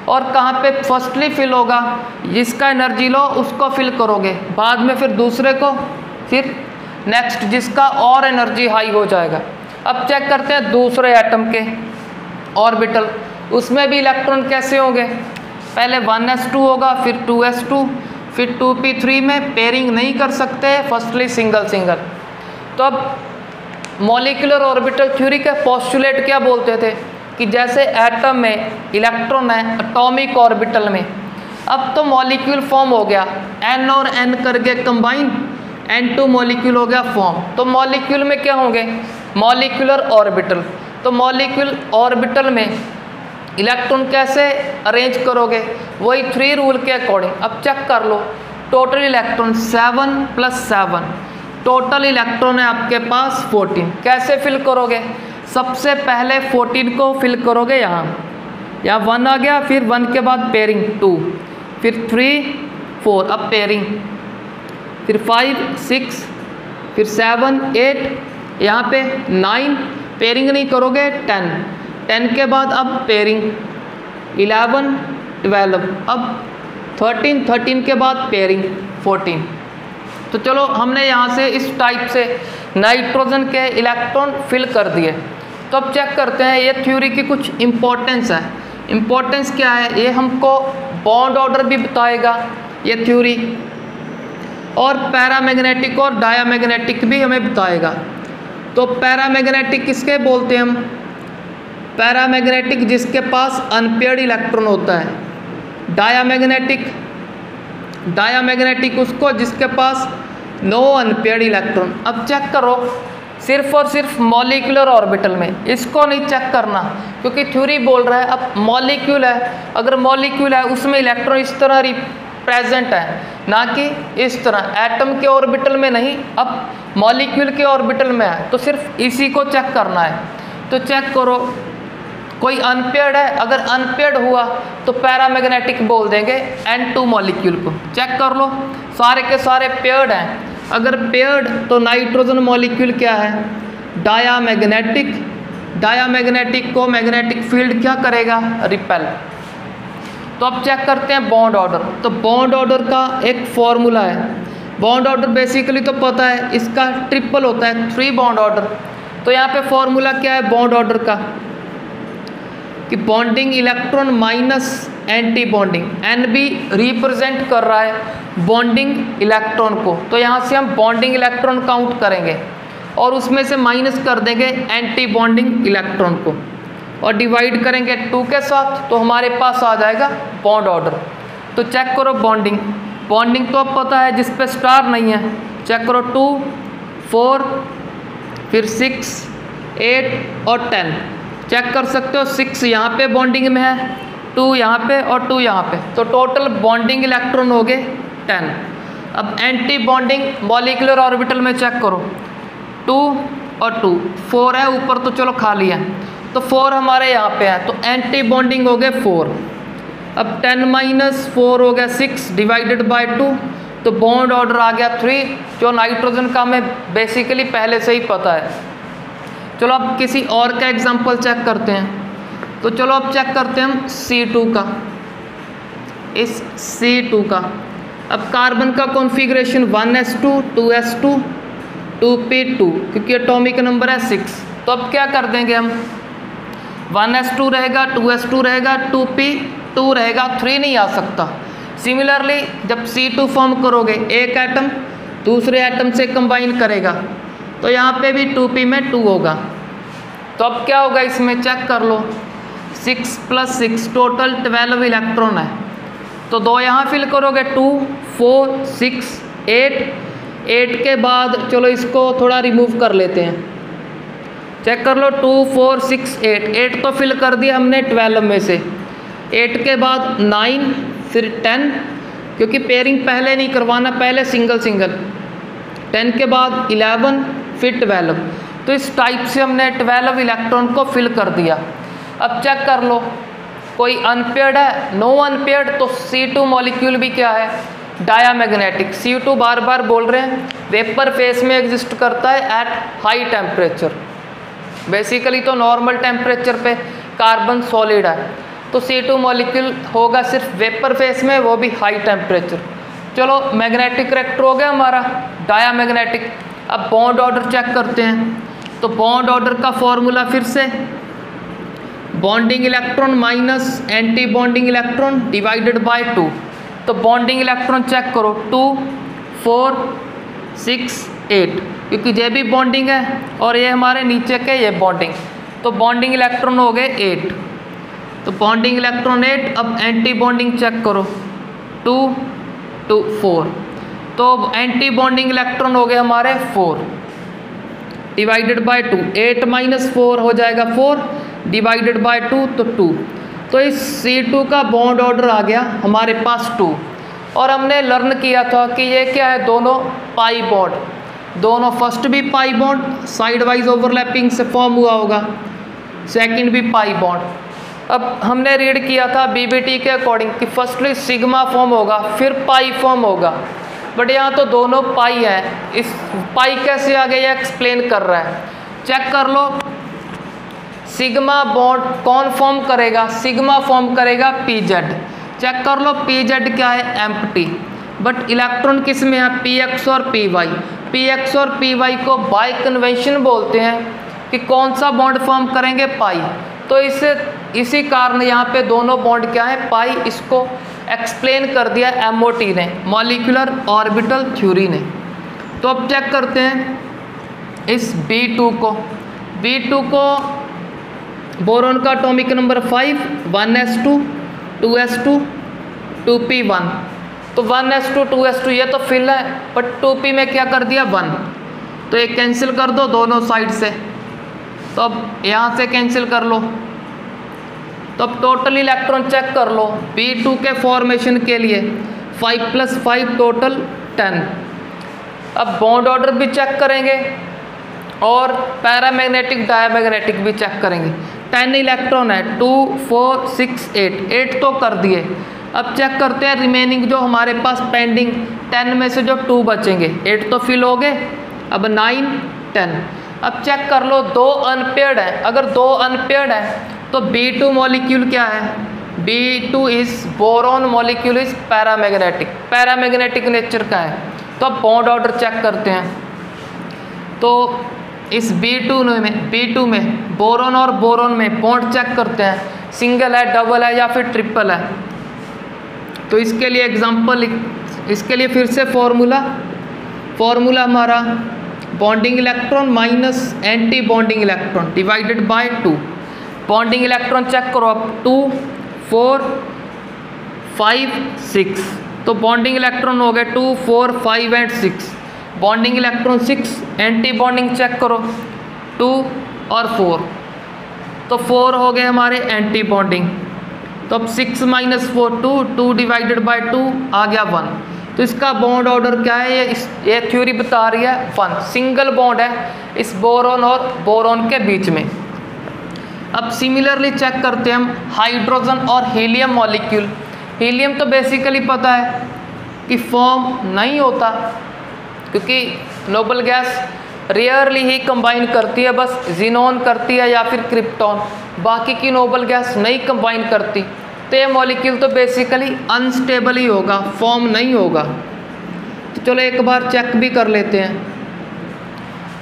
और कहाँ पे फर्स्टली फिल होगा, जिसका एनर्जी लो उसको फिल करोगे, बाद में फिर दूसरे को, फिर नेक्स्ट जिसका और एनर्जी हाई हो जाएगा। अब चेक करते हैं दूसरे एटम के ऑर्बिटल, उसमें भी इलेक्ट्रॉन कैसे होंगे, पहले 1s2 होगा, फिर 2s2, फिर 2p3 में पेयरिंग नहीं कर सकते, फर्स्टली सिंगल सिंगल। तो अब मॉलिक्यूलर ऑर्बिटल थ्योरी के पोस्टुलेट क्या बोलते थे कि जैसे एटम में इलेक्ट्रॉन है एटॉमिक ऑर्बिटल में, अब तो मॉलिक्यूल फॉर्म हो गया, n और n करके कंबाइन, n2 मॉलिक्यूल हो गया फॉर्म। तो मॉलिक्यूल में क्या होंगे मॉलिक्यूलर ऑर्बिटल, तो मॉलिक्यूल ऑर्बिटल में इलेक्ट्रॉन कैसे अरेंज करोगे, वही 3 रूल के अकॉर्डिंग। अब चेक कर लो टोटल इलेक्ट्रॉन 7 + 7, टोटल इलेक्ट्रॉन है आपके पास 14। कैसे फिल करोगे, सबसे पहले 14 को फिल करोगे यहाँ 1 आ गया, फिर 1 के बाद पेयरिंग 2, फिर 3 4, अब पेयरिंग, फिर 5 6, फिर 7 8, यहाँ पे 9, पेयरिंग नहीं करोगे 10 के बाद अब पेयरिंग 11 12, अब 13 के बाद पेयरिंग 14। तो चलो हमने यहाँ से इस टाइप से नाइट्रोजन के इलेक्ट्रॉन फिल कर दिए। तो अब चेक करते हैं ये थ्योरी की कुछ इम्पोर्टेंस है। इम्पोर्टेंस क्या है, ये हमको बॉन्ड ऑर्डर भी बताएगा ये थ्योरी, और पैरामैग्नेटिक और डायामैग्नेटिक भी हमें बताएगा। तो पैरामैग्नेटिक किसके बोलते हैं हम, पैरामैग्नेटिक जिसके पास अनपेयर्ड इलेक्ट्रॉन होता है, डायामैग्नेटिक उसको जिसके पास नो अनपेयर्ड इलेक्ट्रॉन। अब चेक करो सिर्फ और सिर्फ मॉलिक्यूलर ऑर्बिटल में, इसको नहीं चेक करना क्योंकि थ्योरी बोल रहा है अब मॉलिक्यूल है, अगर मॉलिक्यूल है उसमें इलेक्ट्रॉन इस तरह प्रेजेंट है, ना कि इस तरह एटम के ऑर्बिटल में नहीं, अब मॉलिक्यूल के ऑर्बिटल में है, तो सिर्फ इसी को चेक करना है। तो चेक करो कोई अनपेयर्ड है, अगर अनपेयर्ड हुआ तो पैरामैग्नेटिक बोल देंगे N2 मॉलिक्यूल को। चेक कर लो सारे के सारे पेयर्ड हैं, अगर पेयर्ड तो नाइट्रोजन मॉलिक्यूल क्या है, डायामैग्नेटिक, डायामैग्नेटिक को मैग्नेटिक फील्ड क्या करेगा, रिपेल। तो अब चेक करते हैं बॉन्ड ऑर्डर। तो बॉन्ड ऑर्डर का एक फॉर्मूला है, बॉन्ड ऑर्डर बेसिकली तो पता है इसका ट्रिपल होता है, 3 बॉन्ड ऑर्डर। तो यहाँ पे फॉर्मूला क्या है बॉन्ड ऑर्डर का, कि bonding electron minus anti bonding, n भी रिप्रेजेंट कर रहा है बॉन्डिंग इलेक्ट्रॉन को, तो यहाँ से हम बॉन्डिंग इलेक्ट्रॉन काउंट करेंगे और उसमें से माइनस कर देंगे एंटी बॉन्डिंग इलेक्ट्रॉन को और डिवाइड करेंगे 2 के साथ, तो हमारे पास आ जाएगा बॉन्ड ऑर्डर। तो चेक करो बॉन्डिंग, बॉन्डिंग तो अब पता है जिस पे स्टार नहीं है, चेक करो 2, 4, फिर 6, 8 और 10। चेक कर सकते हो 6 यहाँ पे बॉन्डिंग में है, 2 यहाँ पे और 2 यहाँ पे, तो टोटल बॉन्डिंग इलेक्ट्रॉन हो गए 10। अब एंटी बॉन्डिंग मॉलिक्यूलर ऑर्बिटल में चेक करो 2 और 2, 4 है ऊपर तो चलो खाली है, तो 4 हमारे यहाँ पे है, तो एंटी बॉन्डिंग हो गए 4। अब 10 माइनस 4 हो गया 6 डिवाइडेड बाय 2, तो बॉन्ड ऑर्डर आ गया 3, जो नाइट्रोजन का हमें बेसिकली पहले से ही पता है। चलो अब किसी और का एग्जांपल चेक करते हैं। तो चलो अब चेक करते हैं हम C2 का, इस C2 का। अब कार्बन का कॉन्फ़िगरेशन 1s2, 2s2, 2p2, क्योंकि एटॉमिक नंबर है 6। तो अब क्या कर देंगे हम, 1s2 रहेगा, 2s2 रहेगा, 2p2 रहेगा, 3 नहीं आ सकता। सिमिलरली जब C2 फॉर्म करोगे, एक एटम दूसरे एटम से कंबाइन करेगा, तो यहाँ पे भी 2p में 2 होगा। तो अब क्या होगा इसमें, चेक कर लो 6 + 6 टोटल 12 इलेक्ट्रॉन है, तो 2 यहाँ फिल करोगे 2, 4, 6, 8 के बाद चलो इसको थोड़ा रिमूव कर लेते हैं। चेक कर लो 2, 4, 6, 8 तो फिल कर दिया हमने 12 में से, 8 के बाद 9, फिर 10, क्योंकि पेयरिंग पहले नहीं करवाना, पहले सिंगल सिंगल, 10 के बाद 11, फिर 12। तो इस टाइप से हमने 12 इलेक्ट्रॉन को फिल कर दिया। अब चेक कर लो कोई अनपेयर्ड है, नो अनपेयर्ड, तो C2 मॉलिक्यूल भी क्या है, डायामैग्नेटिक। C2 बार बार बोल रहे हैं वेपर फेस में एग्जिस्ट करता है एट हाई टेम्परेचर, बेसिकली तो नॉर्मल टेम्परेचर पे कार्बन सॉलिड है, तो C2 मॉलिक्यूल होगा सिर्फ वेपर फेस में, वो भी हाई टेम्परेचर। चलो मैग्नेटिक करेक्टर हो गया हमारा डायामैग्नेटिक। अब बॉन्ड ऑर्डर चेक करते हैं। तो बॉन्ड ऑर्डर का फॉर्मूला फिर से, bonding electron minus anti bonding electron divided by 2। तो बॉन्डिंग इलेक्ट्रॉन चेक करो 2, 4, 6, 8, क्योंकि ये भी बॉन्डिंग है और ये हमारे नीचे के ये बॉन्डिंग, तो बॉन्डिंग इलेक्ट्रॉन हो गए 8। तो बॉन्डिंग इलेक्ट्रॉन 8। अब एंटी बॉन्डिंग चेक करो 2, 2, 4, तो एंटी बॉन्डिंग इलेक्ट्रॉन हो गए हमारे 4 डिवाइडेड बाय 2, 8 माइनस 4 हो जाएगा 4 डिवाइडेड बाय 2, तो 2। तो इस C2 का बॉन्ड ऑर्डर आ गया हमारे पास 2। और हमने लर्न किया था कि ये क्या है, दोनों पाई बॉन्ड, दोनों फर्स्ट भी pi bond side wise overlapping से फॉर्म हुआ होगा, सेकंड भी पाई बॉन्ड। अब हमने रीड किया था BBT के अकॉर्डिंग कि फर्स्टली सिग्मा फॉर्म होगा फिर पाई फॉर्म होगा, बट यहाँ तो दोनों पाई है। इस पाई कैसे आ गया ये एक्सप्लेन कर रहा है। चेक कर लो सिग्मा बॉन्ड कौन फॉर्म करेगा, सिग्मा फॉर्म करेगा PZ। चेक कर लो PZ क्या है, एम्प्टी, बट इलेक्ट्रॉन किस में है, PX और PY। PX और PY को बाय कन्वेंशन बोलते हैं कि कौन सा बॉन्ड फॉर्म करेंगे, पाई। तो इसी कारण यहाँ पे दोनों बॉन्ड क्या है, पाई। इसको एक्सप्लेन कर दिया MOT ने, मॉलिक्यूलर ऑर्बिटल थ्योरी ने। तो अब चेक करते हैं इस B2 को। B2 को बोरॉन का atomic number 5, 1s2, 2s2, 2p1। तो 1s2, 2s2 ये तो फिल है, बट 2p में क्या कर दिया 1, तो ये कैंसिल कर दो दोनों साइड से। तो अब यहाँ से कैंसिल कर लो। तो अब टोटल इलेक्ट्रॉन चेक कर लो B2 के फॉर्मेशन के लिए 5 + 5 टोटल 10। अब बॉन्ड ऑर्डर भी चेक करेंगे और पैरामैग्नेटिक डायमैग्नेटिक भी चेक करेंगे। 10 इलेक्ट्रॉन है, 2 4 6 8 तो कर दिए। अब चेक करते हैं रिमेनिंग जो हमारे पास पेंडिंग 10 में से जो 2 बचेंगे। 8 तो फिल हो गए, अब 9 10। अब चेक कर लो 2 अनपेयर्ड है। अगर 2 अनपेयर्ड है तो B2 मॉलिक्यूल क्या है, B2 is boron molecule is paramagnetic nature का है। तो अब बॉन्ड ऑर्डर चेक करते हैं। तो इस B2 में बोरॉन और बोरॉन में बॉन्ड चेक करते हैं, सिंगल है, डबल है या फिर ट्रिपल है। तो इसके लिए एग्जांपल, इसके लिए फिर से फॉर्मूला हमारा bonding electron minus anti bonding electron divided by 2। Bonding electron check करो अब 2 4 5 6। तो बॉन्डिंग इलेक्ट्रॉन हो गए 2 4 5 and 6। Bonding electron 6, anti bonding check करो 2 और 4। तो 4 हो गए हमारे एंटी बॉन्डिंग। तो अब 6 - 4 2 डिवाइडेड बाय 2 आ गया 1। तो इसका बॉन्ड ऑर्डर क्या है, ये थ्योरी बता रही है 1 सिंगल बॉन्ड है इस बोरॉन और बोरॉन के बीच में। अब सिमिलरली चेक करते हैं हम हाइड्रोजन और हीलियम मॉलिक्यूल। हीलियम तो बेसिकली पता है कि फॉर्म नहीं होता, क्योंकि नोबल गैस रेयरली ही कंबाइन करती है, बस जिनोन करती है या फिर क्रिप्टॉन, बाकी की नोबल गैस नहीं कंबाइन करती। तो ये मॉलिक्यूल तो बेसिकली अनस्टेबल ही होगा, फॉर्म नहीं होगा। तो चलो एक बार चेक भी कर लेते हैं।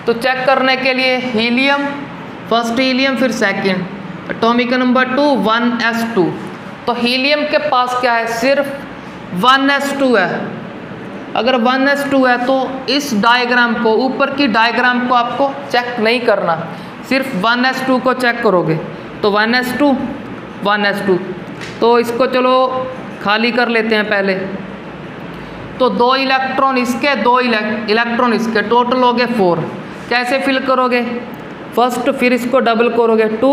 तो चेक करने के लिए हीलियम, फर्स्ट हीलियम फिर सेकंड, एटॉमिक नंबर 2 1s2। तो हीलियम के पास क्या है, सिर्फ 1s2 है। अगर 1s2 है तो इस डायग्राम को, ऊपर की डायग्राम को आपको चेक नहीं करना, सिर्फ 1s2 को चेक करोगे। तो 1s2 1s2। तो इसको चलो खाली कर लेते हैं पहले। तो 2 इलेक्ट्रॉन इसके, 2 इलेक्ट्रॉन इसके, टोटल हो गए 4। कैसे फिल करोगे, फर्स्ट फिर इसको डबल करोगे 2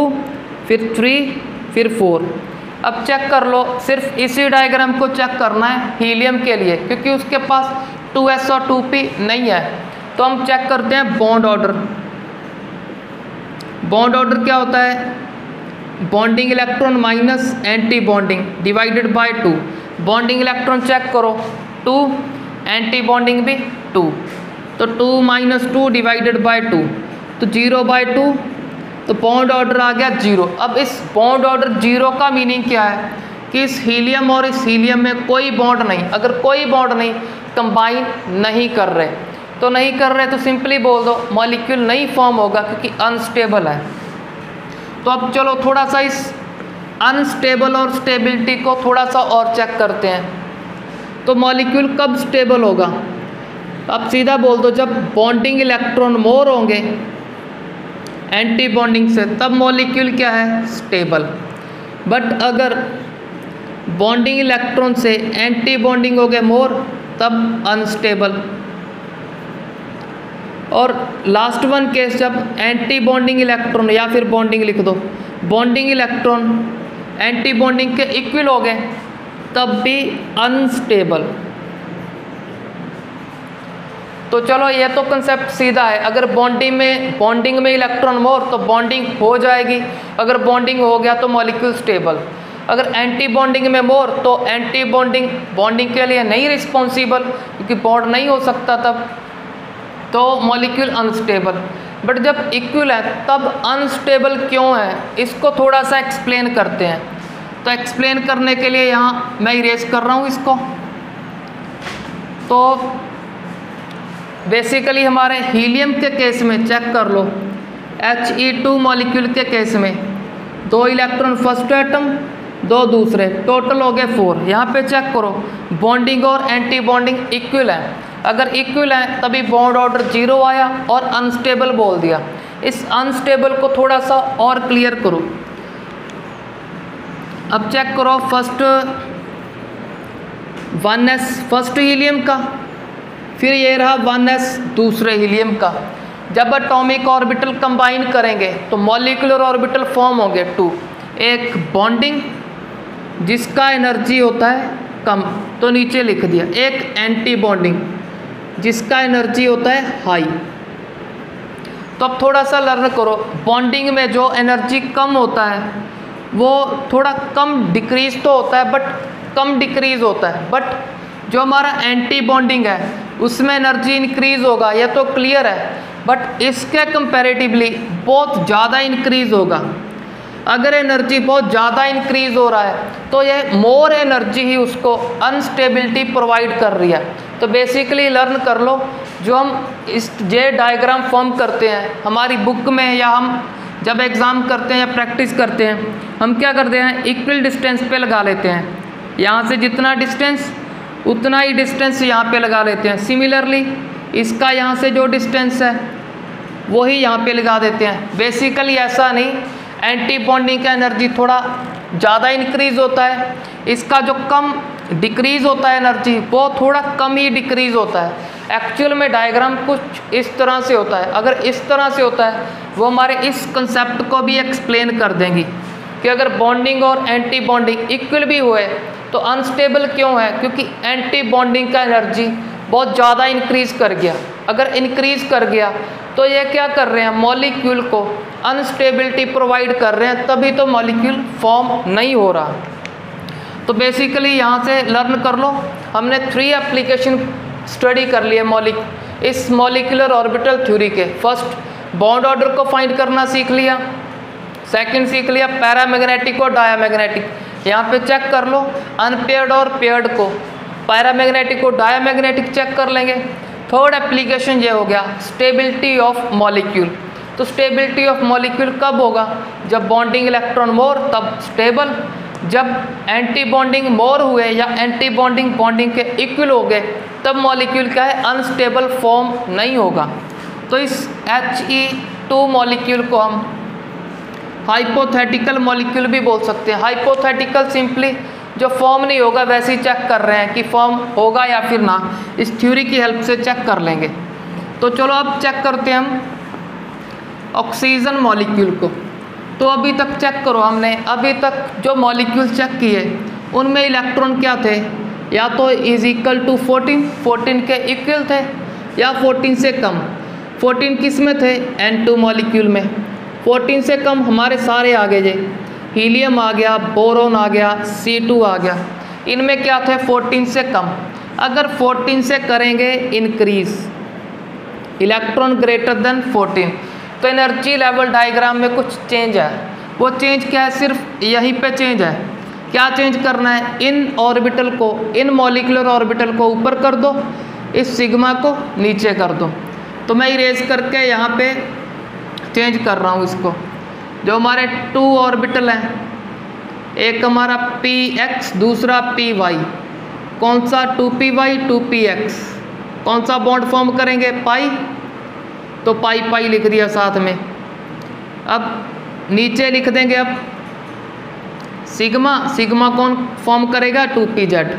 फिर 3 फिर 4। अब चेक कर लो, सिर्फ इसी डायग्राम को चेक करना है हीलियम के लिए, क्योंकि उसके पास 2s और 2p नहीं है। तो हम चेक करते हैं बॉन्ड ऑर्डर। बॉन्ड ऑर्डर क्या होता है, bonding electron minus anti bonding divided by 2। Bonding electron check करो 2, एंटी बॉन्डिंग भी 2। तो 2 - 2 डिवाइडेड बाय 2, तो 0/2। तो बॉन्ड ऑर्डर आ गया 0। अब इस बॉन्ड ऑर्डर 0 का मीनिंग क्या है कि इस हीलियम और इस हीलियम में कोई बॉन्ड नहीं। अगर कोई बॉन्ड नहीं, कंबाइन नहीं कर रहे, तो नहीं कर रहे तो सिंपली बोल दो मॉलिक्यूल नहीं फॉर्म होगा, क्योंकि अनस्टेबल है। तो अब चलो थोड़ा सा इस अनस्टेबल और स्टेबिलिटी को थोड़ा सा और चेक करते हैं। तो मॉलिक्यूल कब स्टेबल होगा, अब सीधा बोल दो जब बॉन्डिंग इलेक्ट्रॉन मोर होंगे एंटी बॉन्डिंग से, तब मॉलिक्यूल क्या है, स्टेबल। बट अगर बॉन्डिंग इलेक्ट्रॉन से एंटी बॉन्डिंग हो गए मोर, तब अनस्टेबल। और लास्ट वन केस जब एंटी बॉन्डिंग इलेक्ट्रॉन या फिर बॉन्डिंग लिख दो, बॉन्डिंग इलेक्ट्रॉन एंटी बॉन्डिंग के इक्वल हो गए, तब भी अनस्टेबल। तो चलो ये तो कंसेप्ट सीधा है। अगर बॉन्डिंग में इलेक्ट्रॉन मोर तो बॉन्डिंग हो जाएगी, अगर बॉन्डिंग हो गया तो मॉलिक्यूल स्टेबल। अगर एंटी बॉन्डिंग में मोर तो एंटी बॉन्डिंग के लिए नहीं रिस्पॉन्सिबल, क्योंकि बॉन्ड नहीं हो सकता तब, तो मॉलिक्यूल अनस्टेबल। बट जब इक्वल है तब अनस्टेबल क्यों है, इसको थोड़ा सा एक्सप्लेन करते हैं। तो एक्सप्लेन करने के लिए यहाँ मैं इरेज कर रहा हूँ इसको। तो बेसिकली हमारे हीलियम के केस में चेक कर लो, He2 मॉलिक्यूल के केस में 2 इलेक्ट्रॉन फर्स्ट एटम, 2 दूसरे, टोटल हो गए 4। यहाँ पे चेक करो बॉन्डिंग और एंटी बॉन्डिंग इक्वल है। अगर इक्वल है तभी बॉन्ड ऑर्डर 0 आया और अनस्टेबल बोल दिया। इस अनस्टेबल को थोड़ा सा और क्लियर करो। अब चेक करो फर्स्ट 1s फर्स्ट हीलियम का, फिर ये रहा 1s दूसरे हीलियम का। जब एटॉमिक ऑर्बिटल कंबाइन करेंगे तो मॉलिक्यूलर ऑर्बिटल फॉर्म होंगे 2। एक बॉन्डिंग जिसका एनर्जी होता है कम, तो नीचे लिख दिया। एक एंटी बॉन्डिंग जिसका एनर्जी होता है हाई। तो अब थोड़ा सा लर्न करो, बॉन्डिंग में जो एनर्जी कम होता है वो थोड़ा कम डिक्रीज तो होता है, बट कम डिक्रीज होता है। बट जो हमारा एंटी बॉन्डिंग है उसमें एनर्जी इंक्रीज होगा, यह तो क्लियर है। बट इसके कंपैरेटिवली बहुत ज़्यादा इंक्रीज होगा। अगर एनर्जी बहुत ज़्यादा इंक्रीज हो रहा है तो यह मोर एनर्जी ही उसको अनस्टेबिलिटी प्रोवाइड कर रही है। तो बेसिकली लर्न कर लो, जो हम इस ये डायग्राम फॉर्म करते हैं हमारी बुक में, या हम जब एग्ज़ाम करते हैं या प्रैक्टिस करते हैं, हम क्या करते हैं इक्वल डिस्टेंस पे लगा लेते हैं। यहाँ से जितना डिस्टेंस उतना ही डिस्टेंस यहाँ पे लगा लेते हैं। सिमिलरली इसका यहाँ से जो डिस्टेंस है वही यहाँ पे लगा देते हैं। बेसिकली ऐसा नहीं, एंटी बॉन्डिंग का एनर्जी थोड़ा ज़्यादा इंक्रीज होता है, इसका जो कम डिक्रीज होता है एनर्जी वो थोड़ा कम ही डिक्रीज होता है। एक्चुअल में डायग्राम कुछ इस तरह से होता है। अगर इस तरह से होता है वो हमारे इस कंसेप्ट को भी एक्सप्लेन कर देंगी कि अगर बॉन्डिंग और एंटी बॉन्डिंग इक्वल भी हुए तो अनस्टेबल क्यों है, क्योंकि एंटी बॉन्डिंग का एनर्जी बहुत ज़्यादा इंक्रीज कर गया। अगर इंक्रीज कर गया तो ये क्या कर रहे हैं, मॉलिक्यूल को अनस्टेबिलिटी प्रोवाइड कर रहे हैं, तभी तो मॉलिक्यूल फॉर्म नहीं हो रहा। तो बेसिकली यहाँ से लर्न कर लो, हमने 3 एप्लीकेशन स्टडी कर लिए इस मॉलिक्यूलर ऑर्बिटल थ्योरी के। फर्स्ट बॉन्ड ऑर्डर को फाइंड करना सीख लिया, सेकंड सीख लिया पैरामैग्नेटिक और डायामैग्नेटिक। यहाँ पे चेक कर लो अनपेयर्ड और पेयर्ड को, पैरामैग्नेटिक और डायामैग्नेटिक चेक कर लेंगे। थर्ड एप्लीकेशन ये हो गया स्टेबिलिटी ऑफ मॉलिक्यूल। तो स्टेबिलिटी ऑफ मॉलिक्यूल कब होगा, जब बॉन्डिंग इलेक्ट्रॉन मोर तब स्टेबल, जब एंटी बॉन्डिंग मोर हुए या एंटी बॉन्डिंग बॉन्डिंग के इक्वल हो गए तब मॉलिक्यूल क्या है, अनस्टेबल फॉर्म नहीं होगा। तो इस He2 मॉलिक्यूल को हम हाइपोथेटिकल मॉलिक्यूल भी बोल सकते हैं। हाइपोथेटिकल सिंपली जो फॉर्म नहीं होगा वैसे ही चेक कर रहे हैं कि फॉर्म होगा या फिर ना, इस थ्योरी की हेल्प से चेक कर लेंगे। तो चलो अब चेक करते हैं हम ऑक्सीजन मॉलिक्यूल को। तो अभी तक चेक करो, हमने अभी तक जो मॉलिक्यूल चेक किए उनमें इलेक्ट्रॉन क्या थे, या तो इज इक्वल टू 14 के इक्वल थे, या 14 से कम। 14 किस में थे, N2 मॉलिक्यूल में। 14 से कम हमारे सारे आ गए, हीलियम आ गया, बोरोन आ गया, C2 आ गया। इनमें क्या थे, 14 से कम। अगर 14 से करेंगे इंक्रीज, इलेक्ट्रॉन ग्रेटर देन 14, तो एनर्जी लेवल डायग्राम में कुछ चेंज है। वो चेंज क्या है, सिर्फ यहीं पे चेंज है। क्या चेंज करना है, इन ऑर्बिटल को, इन मॉलिक्यूलर ऑर्बिटल को ऊपर कर दो, इस सिग्मा को नीचे कर दो। तो मैं इरेज करके यहाँ पे चेंज कर रहा हूँ इसको। जो हमारे 2 ऑर्बिटल हैं, एक हमारा px दूसरा py, कौन सा 2py 2px, कौन सा बॉन्ड फॉर्म करेंगे, पाई, तो पाई पाई लिख दिया साथ में। अब नीचे लिख देंगे अब सिग्मा, सिग्मा कौन फॉर्म करेगा, 2pz।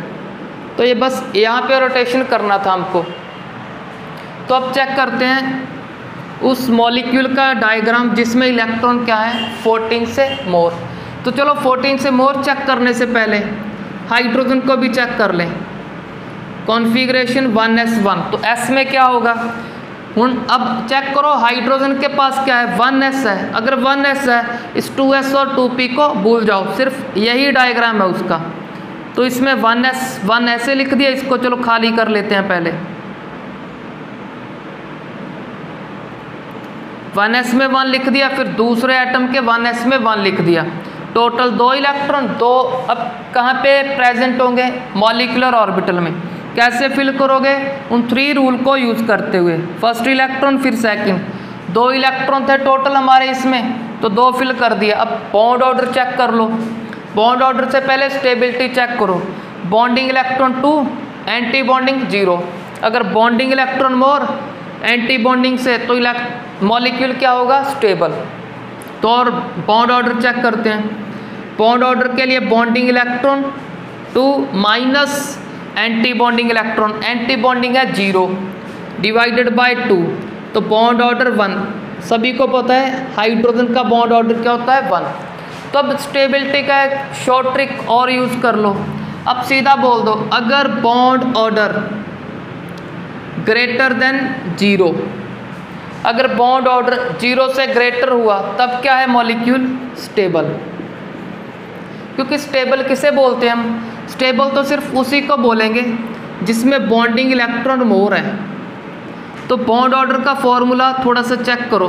तो ये बस यहाँ पे रोटेशन करना था हमको। तो अब चेक करते हैं उस मॉलिक्यूल का डायग्राम जिसमें इलेक्ट्रॉन क्या है, 14 से मोर। तो चलो 14 से मोर चेक करने से पहले हाइड्रोजन को भी चेक कर लें। कॉन्फ़िगरेशन 1s1, तो s में क्या होगा, अब चेक करो हाइड्रोजन के पास क्या है, 1s है। अगर 1s है, इस 2s और 2p को भूल जाओ, सिर्फ यही डायग्राम है उसका। तो इसमें 1 ऐसे लिख दिया, इसको चलो खाली कर लेते हैं पहले। 1s में 1 लिख दिया, फिर दूसरे एटम के 1s में 1 लिख दिया। टोटल 2 इलेक्ट्रॉन, 2 अब कहाँ पे प्रेजेंट होंगे, मॉलिक्यूलर ऑर्बिटल में। कैसे फिल करोगे, उन 3 रूल को यूज़ करते हुए, फर्स्ट इलेक्ट्रॉन फिर सेकंड, 2 इलेक्ट्रॉन थे टोटल हमारे इसमें, तो 2 फिल कर दिया। अब बॉन्ड ऑर्डर चेक कर लो। बॉन्ड ऑर्डर से पहले स्टेबिलिटी चेक करो। Bonding electron 2, anti bonding 0। अगर बॉन्डिंग इलेक्ट्रॉन मोर एंटी बॉन्डिंग से, तो मॉलिक्यूल क्या होगा, स्टेबल। तो और बॉन्ड ऑर्डर चेक करते हैं। बॉन्ड ऑर्डर के लिए bonding electron 2 minus anti bonding electron, anti bonding है 0 डिवाइडेड बाय 2, तो बॉन्ड ऑर्डर 1। सभी को पता है हाइड्रोजन का बॉन्ड ऑर्डर क्या होता है, 1। तो अब स्टेबिलिटी का एक शॉर्ट ट्रिक और यूज़ कर लो। अब सीधा बोल दो, अगर बॉन्ड ऑर्डर ग्रेटर देन 0, अगर बॉन्ड ऑर्डर 0 से ग्रेटर हुआ तब क्या है, मॉलिक्यूल स्टेबल। क्योंकि स्टेबल किसे बोलते हैं हम, स्टेबल तो सिर्फ उसी को बोलेंगे जिसमें बॉन्डिंग इलेक्ट्रॉन मोर है। तो बॉन्ड ऑर्डर का फॉर्मूला थोड़ा सा चेक करो।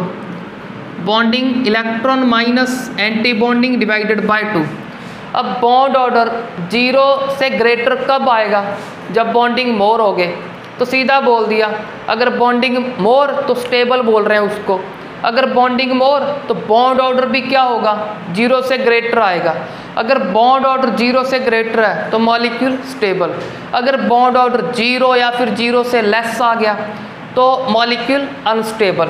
Bonding electron minus anti bonding divided by 2। अब बॉन्ड ऑर्डर 0 से ग्रेटर कब आएगा, जब बॉन्डिंग मोर हो गए। तो सीधा बोल दिया, अगर बॉन्डिंग मोर तो स्टेबल बोल रहे हैं उसको, अगर बॉन्डिंग मोर तो बॉन्ड ऑर्डर भी क्या होगा, 0 से ग्रेटर आएगा। अगर बॉन्ड ऑर्डर 0 से ग्रेटर है तो मॉलिक्यूल स्टेबल। अगर बॉन्ड ऑर्डर 0 या फिर 0 से लेस आ गया तो मॉलिक्यूल अनस्टेबल।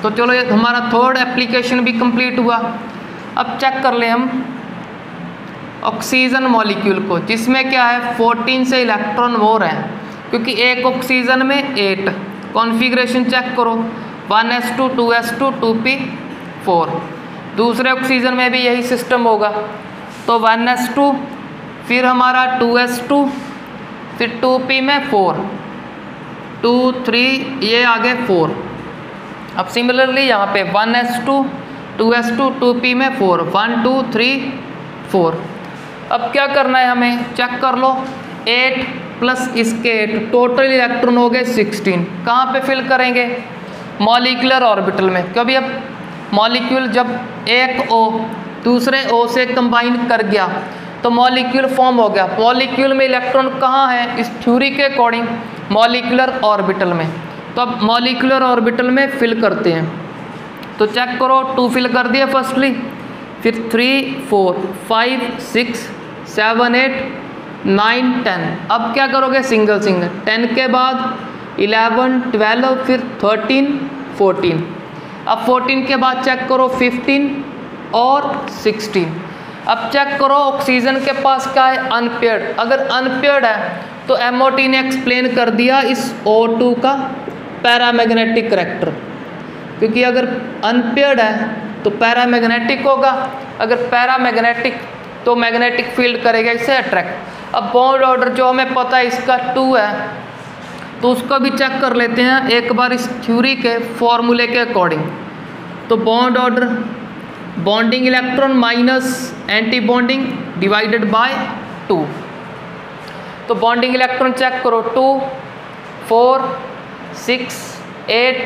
तो चलो ये हमारा थर्ड एप्लीकेशन भी कंप्लीट हुआ। अब चेक कर ले हम ऑक्सीजन मॉलिक्यूल को, जिसमें क्या है 14 से इलेक्ट्रॉन मोर है, क्योंकि एक ऑक्सीजन में 8। कॉन्फ़िगरेशन चेक करो, 1s2 2s2 2p4। दूसरे ऑक्सीजन में भी यही सिस्टम होगा। तो 1s2 फिर हमारा 2s2 फिर 2p में 4 2 3 ये आगे 4। अब सिमिलरली यहाँ पे 1s2 2s2 2p में 4 1 2 3 4। अब क्या करना है हमें, चेक कर लो। 8 प्लस इसके 8 टोटल इलेक्ट्रॉन हो गए 16। कहाँ पे फिल करेंगे, मॉलिक्यूलर ऑर्बिटल में। क्योंकि अब मॉलिक्यूल जब एक O दूसरे O से कंबाइन कर गया तो मॉलिक्यूल फॉर्म हो गया। मॉलिक्यूल में इलेक्ट्रॉन कहाँ है, इस थ्योरी के अकॉर्डिंग मॉलिक्यूलर ऑर्बिटल में। तो अब मॉलिक्यूलर ऑर्बिटल में फिल करते हैं। तो चेक करो, 2 फिल कर दिया फर्स्टली, फिर 3 4 5 6 7 8 9 10। अब क्या करोगे, सिंगल सिंगल। 10 के बाद 11 12 फिर 13 14। अब 14 के बाद चेक करो 15 और 16। अब चेक करो ऑक्सीजन के पास क्या है, अनपेयर्ड। अगर अनपेयर्ड है तो MOT ने एक्सप्लेन कर दिया इस O2 का पैरामैग्नेटिक करैक्टर, क्योंकि अगर अनपेयर्ड है तो पैरामैग्नेटिक होगा। अगर पैरामैग्नेटिक तो मैग्नेटिक फील्ड करेगा इसे अट्रैक्ट। अब बॉन्ड ऑर्डर जो हमें पता है इसका 2 है, तो उसको भी चेक कर लेते हैं एक बार इस थ्योरी के फॉर्मूले के अकॉर्डिंग। तो bond order bonding electron minus anti bonding divided by 2। तो बॉन्डिंग इलेक्ट्रॉन चेक करो, 2 4 6 8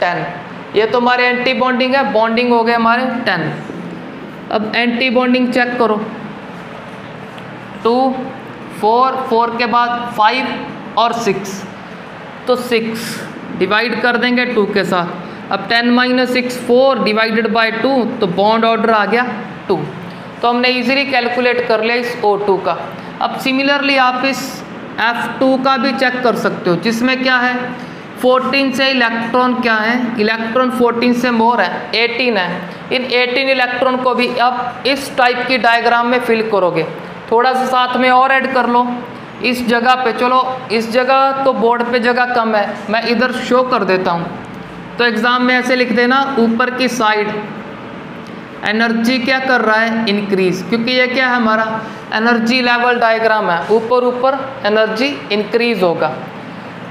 10। ये तो हमारे एंटी बॉन्डिंग है, बॉन्डिंग हो गए हमारे 10। अब एंटी बॉन्डिंग चेक करो, 2 4 4 के बाद 5 और 6, तो 6 डिवाइड कर देंगे 2 के साथ। अब 10 - 6 4 डिवाइडेड बाय 2, तो बॉन्ड ऑर्डर आ गया 2। तो हमने इजीली कैलकुलेट कर लिया इस O2 का। अब सिमिलरली आप इस F2 का भी चेक कर सकते हो, जिसमें क्या है 14 से इलेक्ट्रॉन क्या है, इलेक्ट्रॉन 14 से मोर है, 18 है। इन 18 इलेक्ट्रॉन को भी अब इस टाइप की डायग्राम में फिल करोगे। थोड़ा सा साथ में और ऐड कर लो इस जगह पे। चलो इस जगह तो बोर्ड पे जगह कम है, मैं इधर शो कर देता हूँ। तो एग्ज़ाम में ऐसे लिख देना, ऊपर की साइड एनर्जी क्या कर रहा है, इंक्रीज, क्योंकि ये क्या है हमारा एनर्जी लेवल डायग्राम है, ऊपर ऊपर एनर्जी इंक्रीज होगा।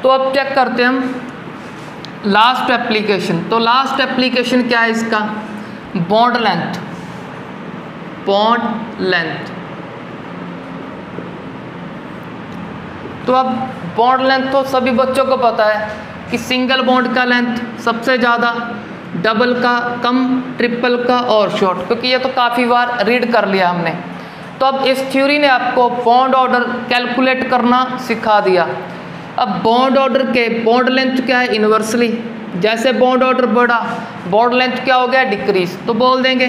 तो अब चेक करते हैं हम लास्ट एप्लीकेशन। तो लास्ट एप्लीकेशन क्या है इसका, बॉन्ड लेंथ। बॉन्ड लेंथ, तो अब बॉन्ड लेंथ तो सभी बच्चों को पता है कि सिंगल बॉन्ड का लेंथ सबसे ज़्यादा, डबल का कम, ट्रिपल का और शॉर्ट, क्योंकि ये तो काफ़ी बार रीड कर लिया हमने। तो अब इस थ्योरी ने आपको बॉन्ड ऑर्डर कैलकुलेट करना सिखा दिया। अब बॉन्ड ऑर्डर के बॉन्ड लेंथ क्या है, इन्वर्सली, जैसे बॉन्ड ऑर्डर बढ़ा बॉन्ड लेंथ क्या हो गया, डिक्रीज। तो बोल देंगे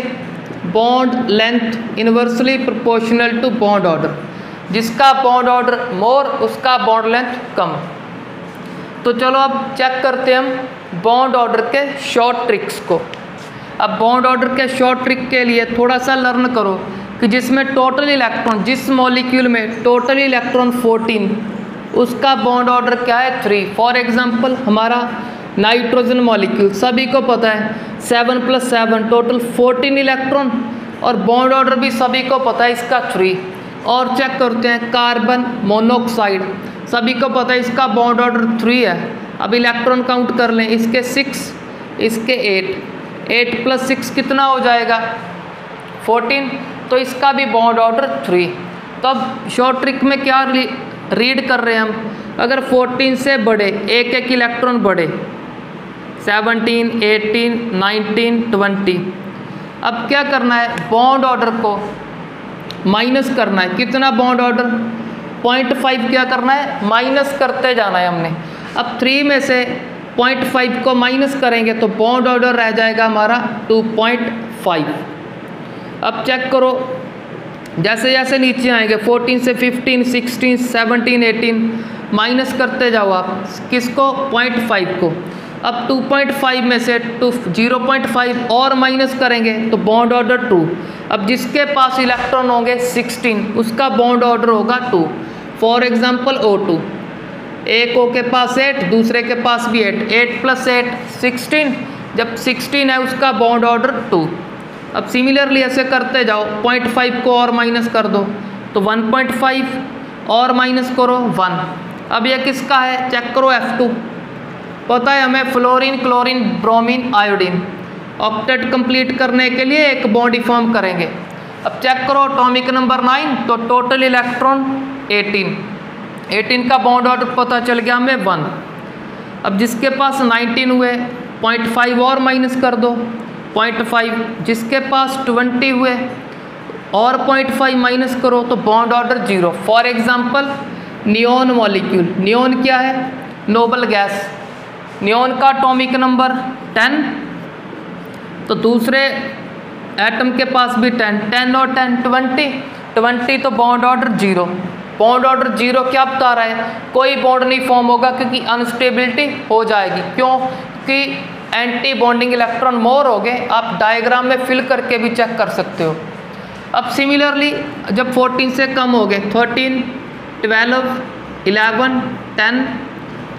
bond length inversely proportional to bond order, जिसका बॉन्ड ऑर्डर मोर उसका बॉन्ड लेंथ कम। तो चलो अब चेक करते हैं हम बॉन्ड ऑर्डर के शॉर्ट ट्रिक्स को। अब बॉन्ड ऑर्डर के शॉर्ट ट्रिक के लिए थोड़ा सा लर्न करो कि जिसमें टोटल इलेक्ट्रॉन, जिस मॉलिक्यूल में टोटल इलेक्ट्रॉन 14, उसका बॉन्ड ऑर्डर क्या है, 3। फॉर एग्जांपल हमारा नाइट्रोजन मॉलिक्यूल सभी को पता है 7 + 7 टोटल 14 इलेक्ट्रॉन, और बॉन्ड ऑर्डर भी सभी को पता है इसका 3। और चेक करते हैं कार्बन मोनोऑक्साइड, सभी को पता है इसका बॉन्ड ऑर्डर 3 है। अब इलेक्ट्रॉन काउंट कर लें, इसके 6, इसके 8 + 6 कितना हो जाएगा, 14। तो इसका भी बॉन्ड ऑर्डर 3। तो अब शॉर्ट ट्रिक में क्या रीड कर रहे हैं हम, अगर 14 से बड़े एक एक इलेक्ट्रॉन बढ़े, 17, 18, 19, 20, अब क्या करना है, बॉन्ड ऑर्डर को माइनस करना है। कितना बॉन्ड ऑर्डर, 0.5 क्या करना है, माइनस करते जाना है हमने। अब 3 में से 0.5 को माइनस करेंगे तो बॉन्ड ऑर्डर रह जाएगा हमारा 2.5। अब चेक करो, जैसे जैसे नीचे आएंगे 14 से 15, 16, 17, 18 माइनस करते जाओ आप, किसको, 0.5 को। अब 2.5 में से 0.5 और माइनस करेंगे तो बॉन्ड ऑर्डर 2। अब जिसके पास इलेक्ट्रॉन होंगे 16, उसका बॉन्ड ऑर्डर होगा 2। फॉर एग्जांपल O2, एक O के पास 8, दूसरे के पास भी 8 + 8 16, जब 16 है उसका बॉन्ड ऑर्डर 2। अब सिमिलरली ऐसे करते जाओ, 0.5 को और माइनस कर दो तो 1.5 और माइनस करो 1। अब ये किसका है, चेक करो F2, पता है हमें fluorine, chlorine, bromine, iodine. Octet complete करने के लिए एक बॉन्ड फॉर्म करेंगे। अब चेक करो एटॉमिक नंबर 9, तो टोटल इलेक्ट्रॉन 18 का बॉन्ड ऑर्डर पता चल गया हमें 1। अब जिसके पास 19 हुए 0.5 और माइनस कर दो 0.5, जिसके पास 20 हुए और 0.5 माइनस करो तो bond order 0। For example neon molecule, neon क्या है, नोबल गैस, नियोन का एटॉमिक नंबर 10, तो दूसरे एटम के पास भी 10 और 10 20 तो बॉन्ड ऑर्डर 0। बॉन्ड ऑर्डर 0 क्या बता रहा है, कोई बॉन्ड नहीं फॉर्म होगा क्योंकि अनस्टेबिलिटी हो जाएगी। क्यों कि एंटी बॉन्डिंग इलेक्ट्रॉन मोर हो गए। आप डायग्राम में फिल करके भी चेक कर सकते हो। अब सिमिलरली जब 14 से कम हो गए 13, 12, 11, 10,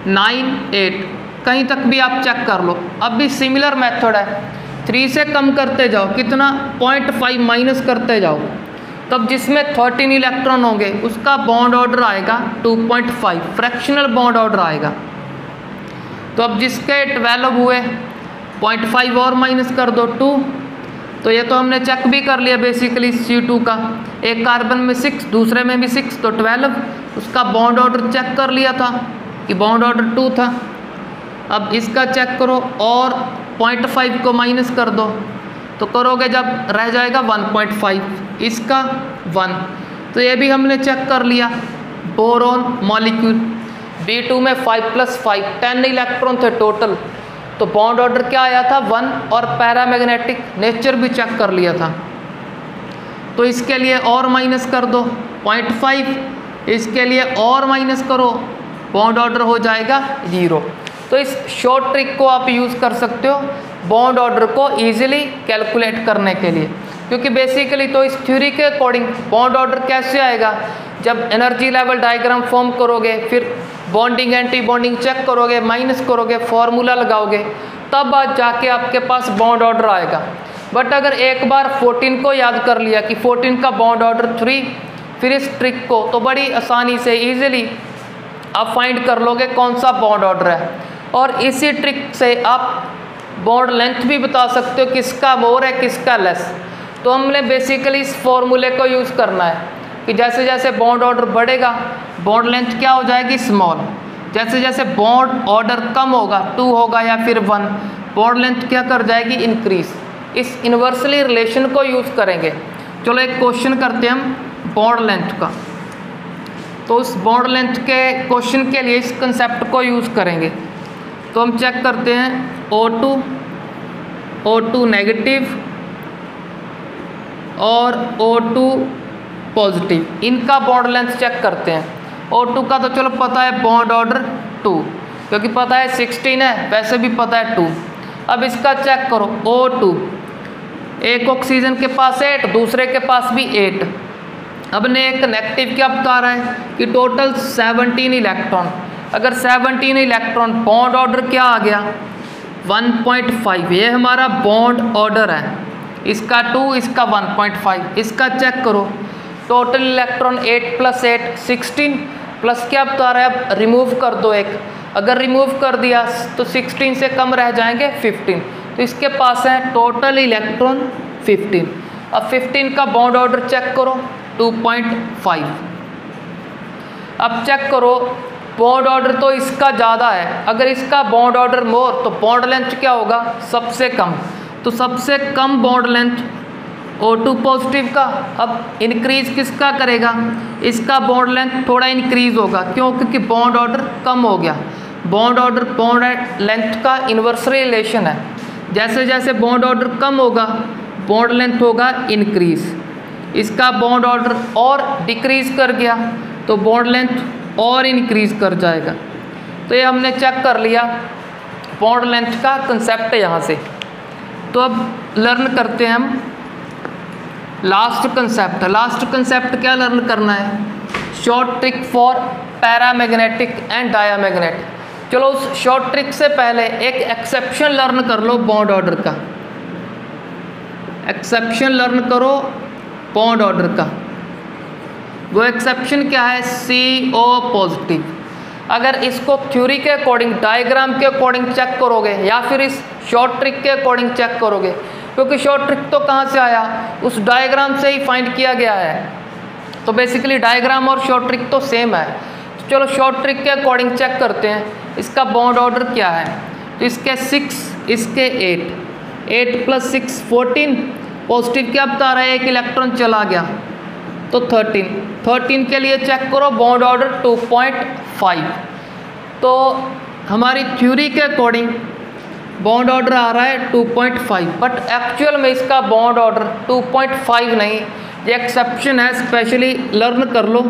9, 8 कहीं तक भी आप चेक कर लो। अब भी सिमिलर मेथड है, 3 से कम करते जाओ, कितना 0.5 माइनस करते जाओ, तब जिसमें 13 इलेक्ट्रॉन होंगे उसका बॉन्ड ऑर्डर आएगा 2.5, फ्रैक्शनल बॉन्ड ऑर्डर आएगा। तो अब जिसके 12 हुए 0.5 और माइनस कर दो 2, तो ये तो हमने चेक भी कर लिया बेसिकली C2 का, एक कार्बन में 6 दूसरे में भी 6 तो 12, उसका बॉन्ड ऑर्डर चेक कर लिया था कि बॉन्ड ऑर्डर 2 था। अब इसका चेक करो और 0.5 को माइनस कर दो तो करोगे जब रह जाएगा 1.5, इसका 1, तो ये भी हमने चेक कर लिया। बोरोन मॉलिक्यूल B2 में 5 + 5 10 इलेक्ट्रॉन थे टोटल, तो बॉन्ड ऑर्डर क्या आया था 1, और पैरामैग्नेटिक नेचर भी चेक कर लिया था। तो इसके लिए और माइनस कर दो 0.5, इसके लिए और माइनस करो, बॉन्ड ऑर्डर हो जाएगा 0। तो इस शॉर्ट ट्रिक को आप यूज़ कर सकते हो बॉन्ड ऑर्डर को ईजिली कैलकुलेट करने के लिए, क्योंकि बेसिकली तो इस थ्योरी के अकॉर्डिंग बॉन्ड ऑर्डर कैसे आएगा, जब एनर्जी लेवल डायग्राम फॉर्म करोगे, फिर बॉन्डिंग एंटी बॉन्डिंग चेक करोगे, माइनस करोगे, फॉर्मूला लगाओगे, तब आज जाके आपके पास बॉन्ड ऑर्डर आएगा। बट अगर एक बार 14 को याद कर लिया कि 14 का बॉन्ड ऑर्डर 3, फिर इस ट्रिक को तो बड़ी आसानी से ईजिली आप फाइंड कर लोगे कौन सा बॉन्ड ऑर्डर है। और इसी ट्रिक से आप बॉन्ड लेंथ भी बता सकते हो किसका मोर है किसका लेस। तो हमने बेसिकली इस फॉर्मूले को यूज़ करना है कि जैसे जैसे बॉन्ड ऑर्डर बढ़ेगा बॉन्ड लेंथ क्या हो जाएगी स्मॉल, जैसे जैसे बॉन्ड ऑर्डर कम होगा 2 होगा या फिर 1, बॉन्ड लेंथ क्या कर जाएगी इंक्रीज। इस इन्वर्सली रिलेशन को यूज़ करेंगे। चलो एक क्वेश्चन करते हैं हम बॉन्ड लेंथ का। तो उस बॉन्ड लेंथ के क्वेश्चन के लिए इस कंसेप्ट को यूज़ करेंगे। तो हम चेक करते हैं O2 नेगेटिव और O2 पॉजिटिव, इनका बॉन्ड लेंथ चेक करते हैं। O2 का तो चलो पता है बॉन्ड ऑर्डर 2, क्योंकि पता है 16 है, वैसे भी पता है 2। अब इसका चेक करो O2, एक ऑक्सीजन के पास 8, दूसरे के पास भी 8। अब ने एक नेगेटिव क्या बता रहा है कि टोटल 17 इलेक्ट्रॉन। अगर 17 इलेक्ट्रॉन, बॉन्ड ऑर्डर क्या आ गया 1.5, ये हमारा बॉन्ड ऑर्डर है, इसका 2, इसका 1.5। इसका चेक करो टोटल इलेक्ट्रॉन 8 + 8 16, प्लस क्या बता रहा है, अब रिमूव कर दो एक। अगर रिमूव कर दिया तो 16 से कम रह जाएंगे 15, तो इसके पास है टोटल इलेक्ट्रॉन 15। अब 15 का बॉन्ड ऑर्डर चेक करो 2.5। अब चेक करो बॉन्ड ऑर्डर तो इसका ज़्यादा है, अगर इसका बॉन्ड ऑर्डर मोर तो बॉन्ड लेंथ क्या होगा, सबसे कम। तो सबसे कम बॉन्ड लेंथ O2 पॉजिटिव का। अब इंक्रीज किसका करेगा, इसका बॉन्ड लेंथ थोड़ा इंक्रीज होगा, क्यों, क्योंकि बॉन्ड ऑर्डर कम हो गया। बॉन्ड ऑर्डर बॉन्ड लेंथ का इन्वर्सली रिलेशन है, जैसे जैसे बॉन्ड ऑर्डर कम होगा बॉन्ड लेंथ होगा इंक्रीज। इसका बॉन्ड ऑर्डर और डिक्रीज कर गया तो बॉन्ड लेंथ और इंक्रीज कर जाएगा। तो ये हमने चेक कर लिया बॉन्ड लेंथ का कंसेप्ट यहाँ से। तो अब लर्न करते हैं हम लास्ट कंसेप्ट। लास्ट कंसेप्ट क्या लर्न करना है, short trick for paramagnetic and diamagnetic. चलो उस शॉर्ट ट्रिक से पहले एक एक्सेप्शन लर्न कर लो बॉन्ड ऑर्डर का। एक्सेप्शन लर्न करो बॉन्ड ऑर्डर का। वो एक्सेप्शन क्या है, CO पॉजिटिव। अगर इसको थ्योरी के अकॉर्डिंग, डायग्राम के अकॉर्डिंग चेक करोगे या फिर इस शॉर्ट ट्रिक के अकॉर्डिंग चेक करोगे, क्योंकि शॉर्ट ट्रिक तो कहाँ से आया, उस डायग्राम से ही फाइंड किया गया है। तो बेसिकली डायग्राम और शॉर्ट ट्रिक तो सेम है। तो चलो शॉर्ट ट्रिक के अकॉर्डिंग चेक करते हैं इसका बॉन्ड ऑर्डर क्या है। तो इसके 6, इसके 8 + 6 14। पॉजिटिव क्या बता रहा है, एक इलेक्ट्रॉन चला गया तो 13 के लिए चेक करो बॉन्ड ऑर्डर 2.5। तो हमारी थ्योरी के अकॉर्डिंग बॉन्ड ऑर्डर आ रहा है 2.5, बट एक्चुअल में इसका बॉन्ड ऑर्डर 2.5 नहीं, ये एक्सेप्शन है। स्पेशली लर्न कर लो,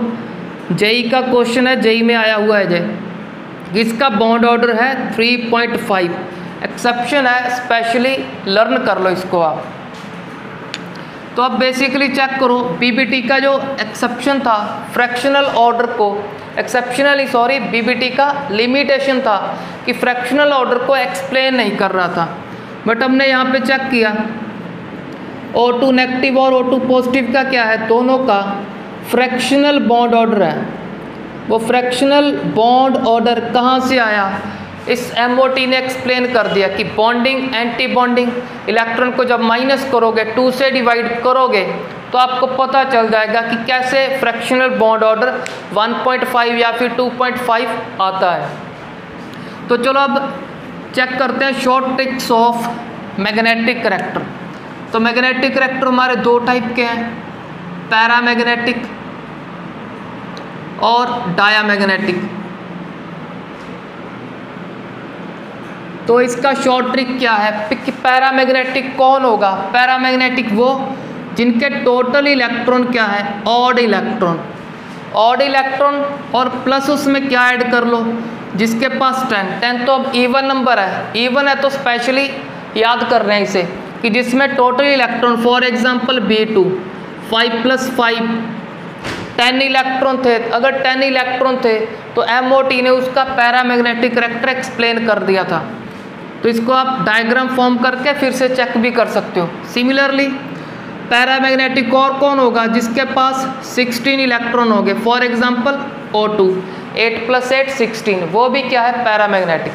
जेई का क्वेश्चन है, जेई में आया हुआ है जे, इसका बॉन्ड ऑर्डर है 3.5, एक्सेप्शन है, स्पेशली लर्न कर लो इसको आप। तो अब बेसिकली चेक करो बीबीटी का जो एक्सेप्शन था फ्रैक्शनल ऑर्डर को, एक्सेप्शनली सॉरी बीबीटी का लिमिटेशन था कि फ्रैक्शनल ऑर्डर को एक्सप्लेन नहीं कर रहा था, बट हमने यहाँ पे चेक किया O2 नेगेटिव और O2 पॉजिटिव का क्या है, दोनों का फ्रैक्शनल बॉन्ड ऑर्डर है। वो फ्रैक्शनल बॉन्ड ऑर्डर कहाँ से आया, इस MOT ने एक्सप्लेन कर दिया कि बॉन्डिंग एंटी बॉन्डिंग, इलेक्ट्रॉन को जब माइनस करोगे 2 से डिवाइड करोगे तो आपको पता चल जाएगा कि कैसे फ्रैक्शनल बॉन्ड ऑर्डर 1.5 या फिर 2.5 आता है। तो चलो अब चेक करते हैं short tricks of magnetic character. तो मैग्नेटिक करैक्टर हमारे 2 टाइप के हैं, पैरामैग्नेटिक और डायामैग्नेटिक। तो इसका शॉर्ट ट्रिक क्या है, पैरामैग्नेटिक कौन होगा, पैरामैग्नेटिक वो जिनके टोटल इलेक्ट्रॉन क्या है, ऑड इलेक्ट्रॉन। ऑड इलेक्ट्रॉन और प्लस उसमें क्या ऐड कर लो, जिसके पास 10 तो अब इवन नंबर है, इवन है तो स्पेशली याद कर रहे हैं इसे कि जिसमें total electron, for example B2 5 + 5 10 electron थे। अगर 10 इलेक्ट्रॉन थे तो MOT ने उसका पैरामैग्नेटिक करैक्टर एक्सप्लेन कर दिया था। तो इसको आप डायग्राम फॉर्म करके फिर से चेक भी कर सकते हो। सिमिलरली पैरामैग्नेटिक और कौन होगा, जिसके पास 16 इलेक्ट्रॉन हो गए, फॉर एग्जांपल O2 8 + 8 16, वो भी क्या है, पैरामैग्नेटिक।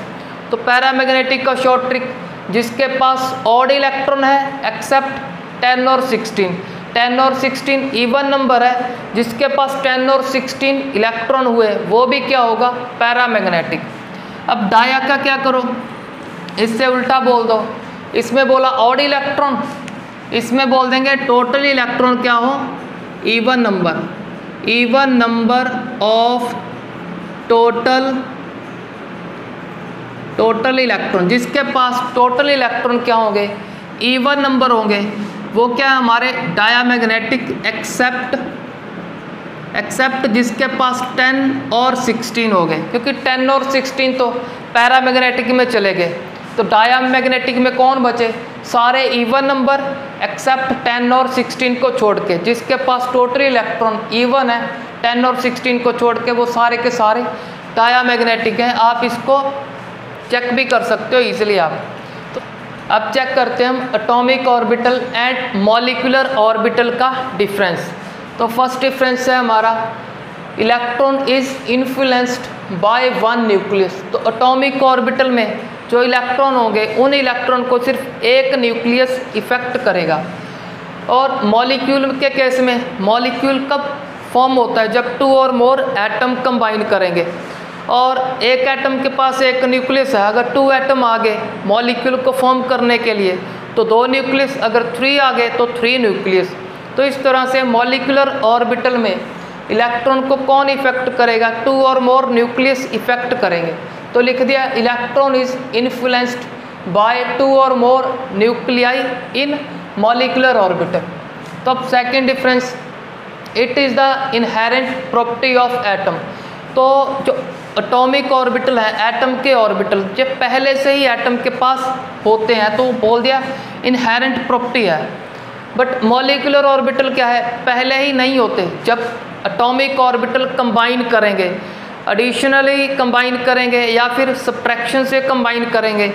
तो पैरामैग्नेटिक का शॉर्ट ट्रिक, जिसके पास ऑड इलेक्ट्रॉन है एक्सेप्ट 10 और 16, 10 और 16 इवन नंबर है, जिसके पास 10 और 16 इलेक्ट्रॉन हुए वो भी क्या होगा, पैरामैग्नेटिक। अब डाया का क्या करो, इससे उल्टा बोल दो, इसमें बोला ऑड इलेक्ट्रॉन, इसमें बोल देंगे टोटल इलेक्ट्रॉन क्या हो, even number. Even number of total electron, जिसके पास टोटल इलेक्ट्रॉन क्या होंगे, इवन नंबर होंगे, वो क्या हमारे डायामैग्नेटिक एक्सेप्ट जिसके पास 10 और 16 हो गए, क्योंकि 10 और 16 तो पैरामैग्नेटिक में चले गए, तो डायामैग्नेटिक में कौन बचे, सारे इवन नंबर एक्सेप्ट 10 और 16 को छोड़ के, जिसके पास टोटल इलेक्ट्रॉन इवन है 10 और 16 को छोड़ के वो सारे के सारे डायामैग्नेटिक हैं। आप इसको चेक भी कर सकते हो इजीली आप। तो अब चेक करते हैं हम atomic orbital and molecular orbital का डिफरेंस। तो फर्स्ट डिफरेंस है हमारा electron is influenced by one nucleus. तो एटॉमिक ऑर्बिटल में जो इलेक्ट्रॉन होंगे उन इलेक्ट्रॉन को सिर्फ एक न्यूक्लियस इफेक्ट करेगा। और मॉलिक्यूल के केस में मॉलिक्यूल कब फॉर्म होता है, जब 2 और मोर एटम कंबाइन करेंगे, और एक एटम के पास एक न्यूक्लियस है, अगर 2 एटम आ गए मॉलिक्यूल को फॉर्म करने के लिए तो 2 न्यूक्लियस, अगर 3 आ गए तो 3 न्यूक्लियस। तो इस तरह से मॉलिक्यूलर ऑर्बिटल में इलेक्ट्रॉन को कौन इफेक्ट करेगा, 2 और मोर न्यूक्लियस इफेक्ट करेंगे। तो लिख दिया इलेक्ट्रॉन इज इन्फ्लुएंस्ड बाय 2 और मोर न्यूक्लियाई इन मॉलिक्यूलर ऑर्बिटल। तो अब second difference, it is the inherent property of atom. तो जो एटॉमिक ऑर्बिटल है, एटम के ऑर्बिटल जब पहले से ही एटम के पास होते हैं तो बोल दिया इनहेरेंट प्रॉपर्टी है। बट मॉलिक्यूलर ऑर्बिटल क्या है, पहले ही नहीं होते। जब एटॉमिक ऑर्बिटल कंबाइन करेंगे, एडिशनली कंबाइन करेंगे या फिर सब्ट्रैक्शन से कंबाइन करेंगे,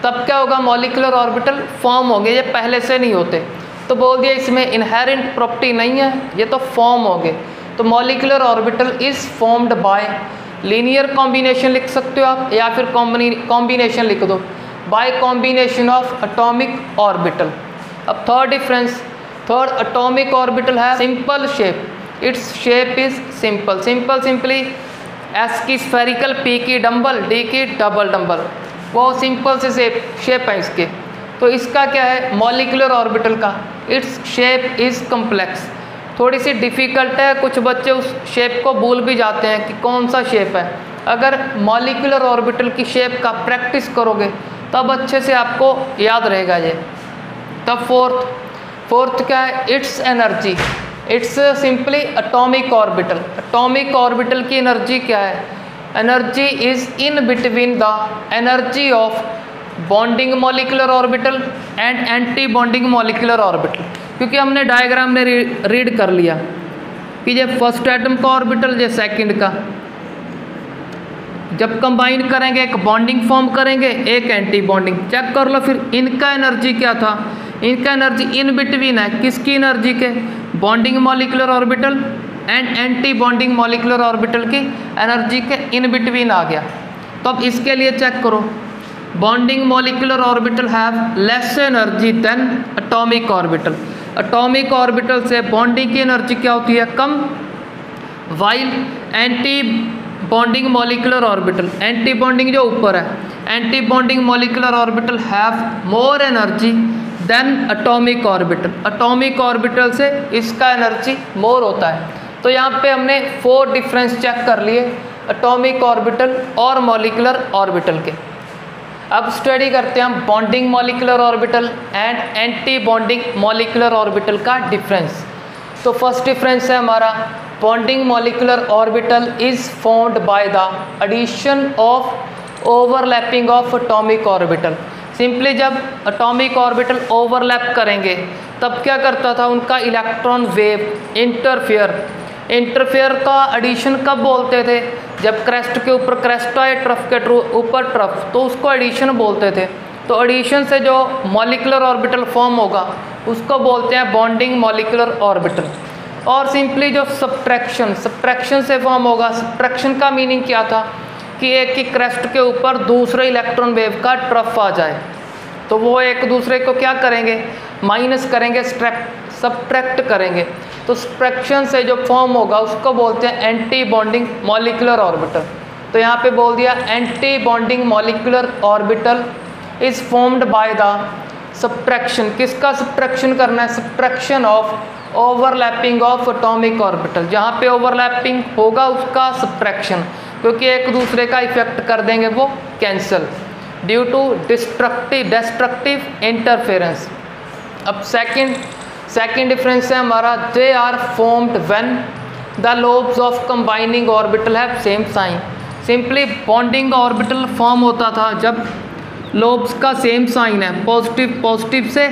तब क्या होगा, मॉलिक्यूलर ऑर्बिटल फॉर्म होंगे, ये पहले से नहीं होते। तो बोल दिया इसमें इनहेरेंट प्रॉपर्टी नहीं है, ये तो फॉर्म होंगे। तो molecular orbital is formed by linear combination लिख सकते हो आप, या फिर कॉम्बिनेशन लिख दो, by combination of atomic orbital. अब third difference, third atomic orbital है simple shape, it's shape is simple. Simple simply S की स्फेरिकल, पी की डम्बल, डी की डबल डम्बल, वो सिंपल से शेप है इसके। तो इसका क्या है मॉलिक्यूलर ऑर्बिटल का, इट्स शेप इज़ कम्प्लेक्स। थोड़ी सी डिफ़िकल्ट है, कुछ बच्चे उस शेप को भूल भी जाते हैं कि कौन सा शेप है। अगर मॉलिक्यूलर ऑर्बिटल की शेप का प्रैक्टिस करोगे तब अच्छे से आपको याद रहेगा ये। तब फोर्थ क्या है, it's energy, it's simply atomic orbital. Atomic orbital की एनर्जी क्या है, energy is in between the energy of bonding molecular orbital and anti bonding molecular orbital. क्योंकि हमने डायग्राम में रीड कर लिया कि ये फर्स्ट एटम का ऑर्बिटल, ये सेकंड का, जब कंबाइन करेंगे एक बॉन्डिंग फॉर्म करेंगे, एक एंटी बॉन्डिंग। चेक कर लो फिर इनका एनर्जी क्या था, इनका एनर्जी इन बिटवीन है, किसकी एनर्जी के, bonding molecular orbital and anti bonding molecular orbital की एनर्जी के इन बिटवीन आ गया। तो अब इसके लिए चेक करो, bonding molecular orbital have less energy than atomic orbital. Atomic orbital से बॉन्डिंग की एनर्जी क्या होती है, कम, while anti bonding molecular orbital, anti bonding जो ऊपर है, anti bonding molecular orbital have more energy than atomic orbital. Atomic orbital से इसका एनर्जी मोर होता है। तो यहाँ पे हमने 4 डिफरेंस चेक कर लिए एटॉमिक ऑर्बिटल और मॉलिक्यूलर ऑर्बिटल के। अब स्टडी करते हैं हम bonding molecular orbital and anti bonding molecular orbital का डिफरेंस। तो फर्स्ट डिफरेंस है हमारा, bonding molecular orbital is formed by the addition of overlapping of atomic orbital. Simply जब एटॉमिक ऑर्बिटल ओवरलैप करेंगे तब क्या करता था, उनका इलेक्ट्रॉन वेव इंटरफेयर का एडिशन कब बोलते थे, जब क्रेस्ट के ऊपर क्रेस्ट आए, ट्रफ के ऊपर ट्रफ, तो उसको एडिशन बोलते थे। तो एडिशन से जो मॉलिक्यूलर ऑर्बिटल फॉर्म होगा उसको बोलते हैं बॉन्डिंग मॉलिक्यूलर ऑर्बिटल। और सिंपली जो सब्ट्रैक्शन से फॉर्म होगा, सब्ट्रैक्शन का मीनिंग क्या था कि एक ही क्रेस्ट के ऊपर दूसरे इलेक्ट्रॉन वेव का ट्रफ आ जाए, तो वो एक दूसरे को क्या करेंगे, माइनस करेंगे, सब्ट्रैक्ट करेंगे। तो सब्ट्रैक्शन से जो फॉर्म होगा उसको बोलते हैं एंटी बॉन्डिंग मॉलिक्यूलर ऑर्बिटल। तो यहाँ पे बोल दिया anti bonding molecular orbital is formed by the subtraction. किसका सब्ट्रैक्शन करना है, subtraction of overlapping of atomic orbital, जहाँ पे ओवरलैपिंग होगा उसका सब्ट्रैक्शन, क्योंकि एक दूसरे का इफेक्ट कर देंगे वो cancel due to destructive interference. अब सेकेंड डिफरेंस है हमारा, they are formed when the lobes of combining orbital have same sign. Simply bonding orbital form होता था जब लोब्स का सेम साइन है, पॉजिटिव से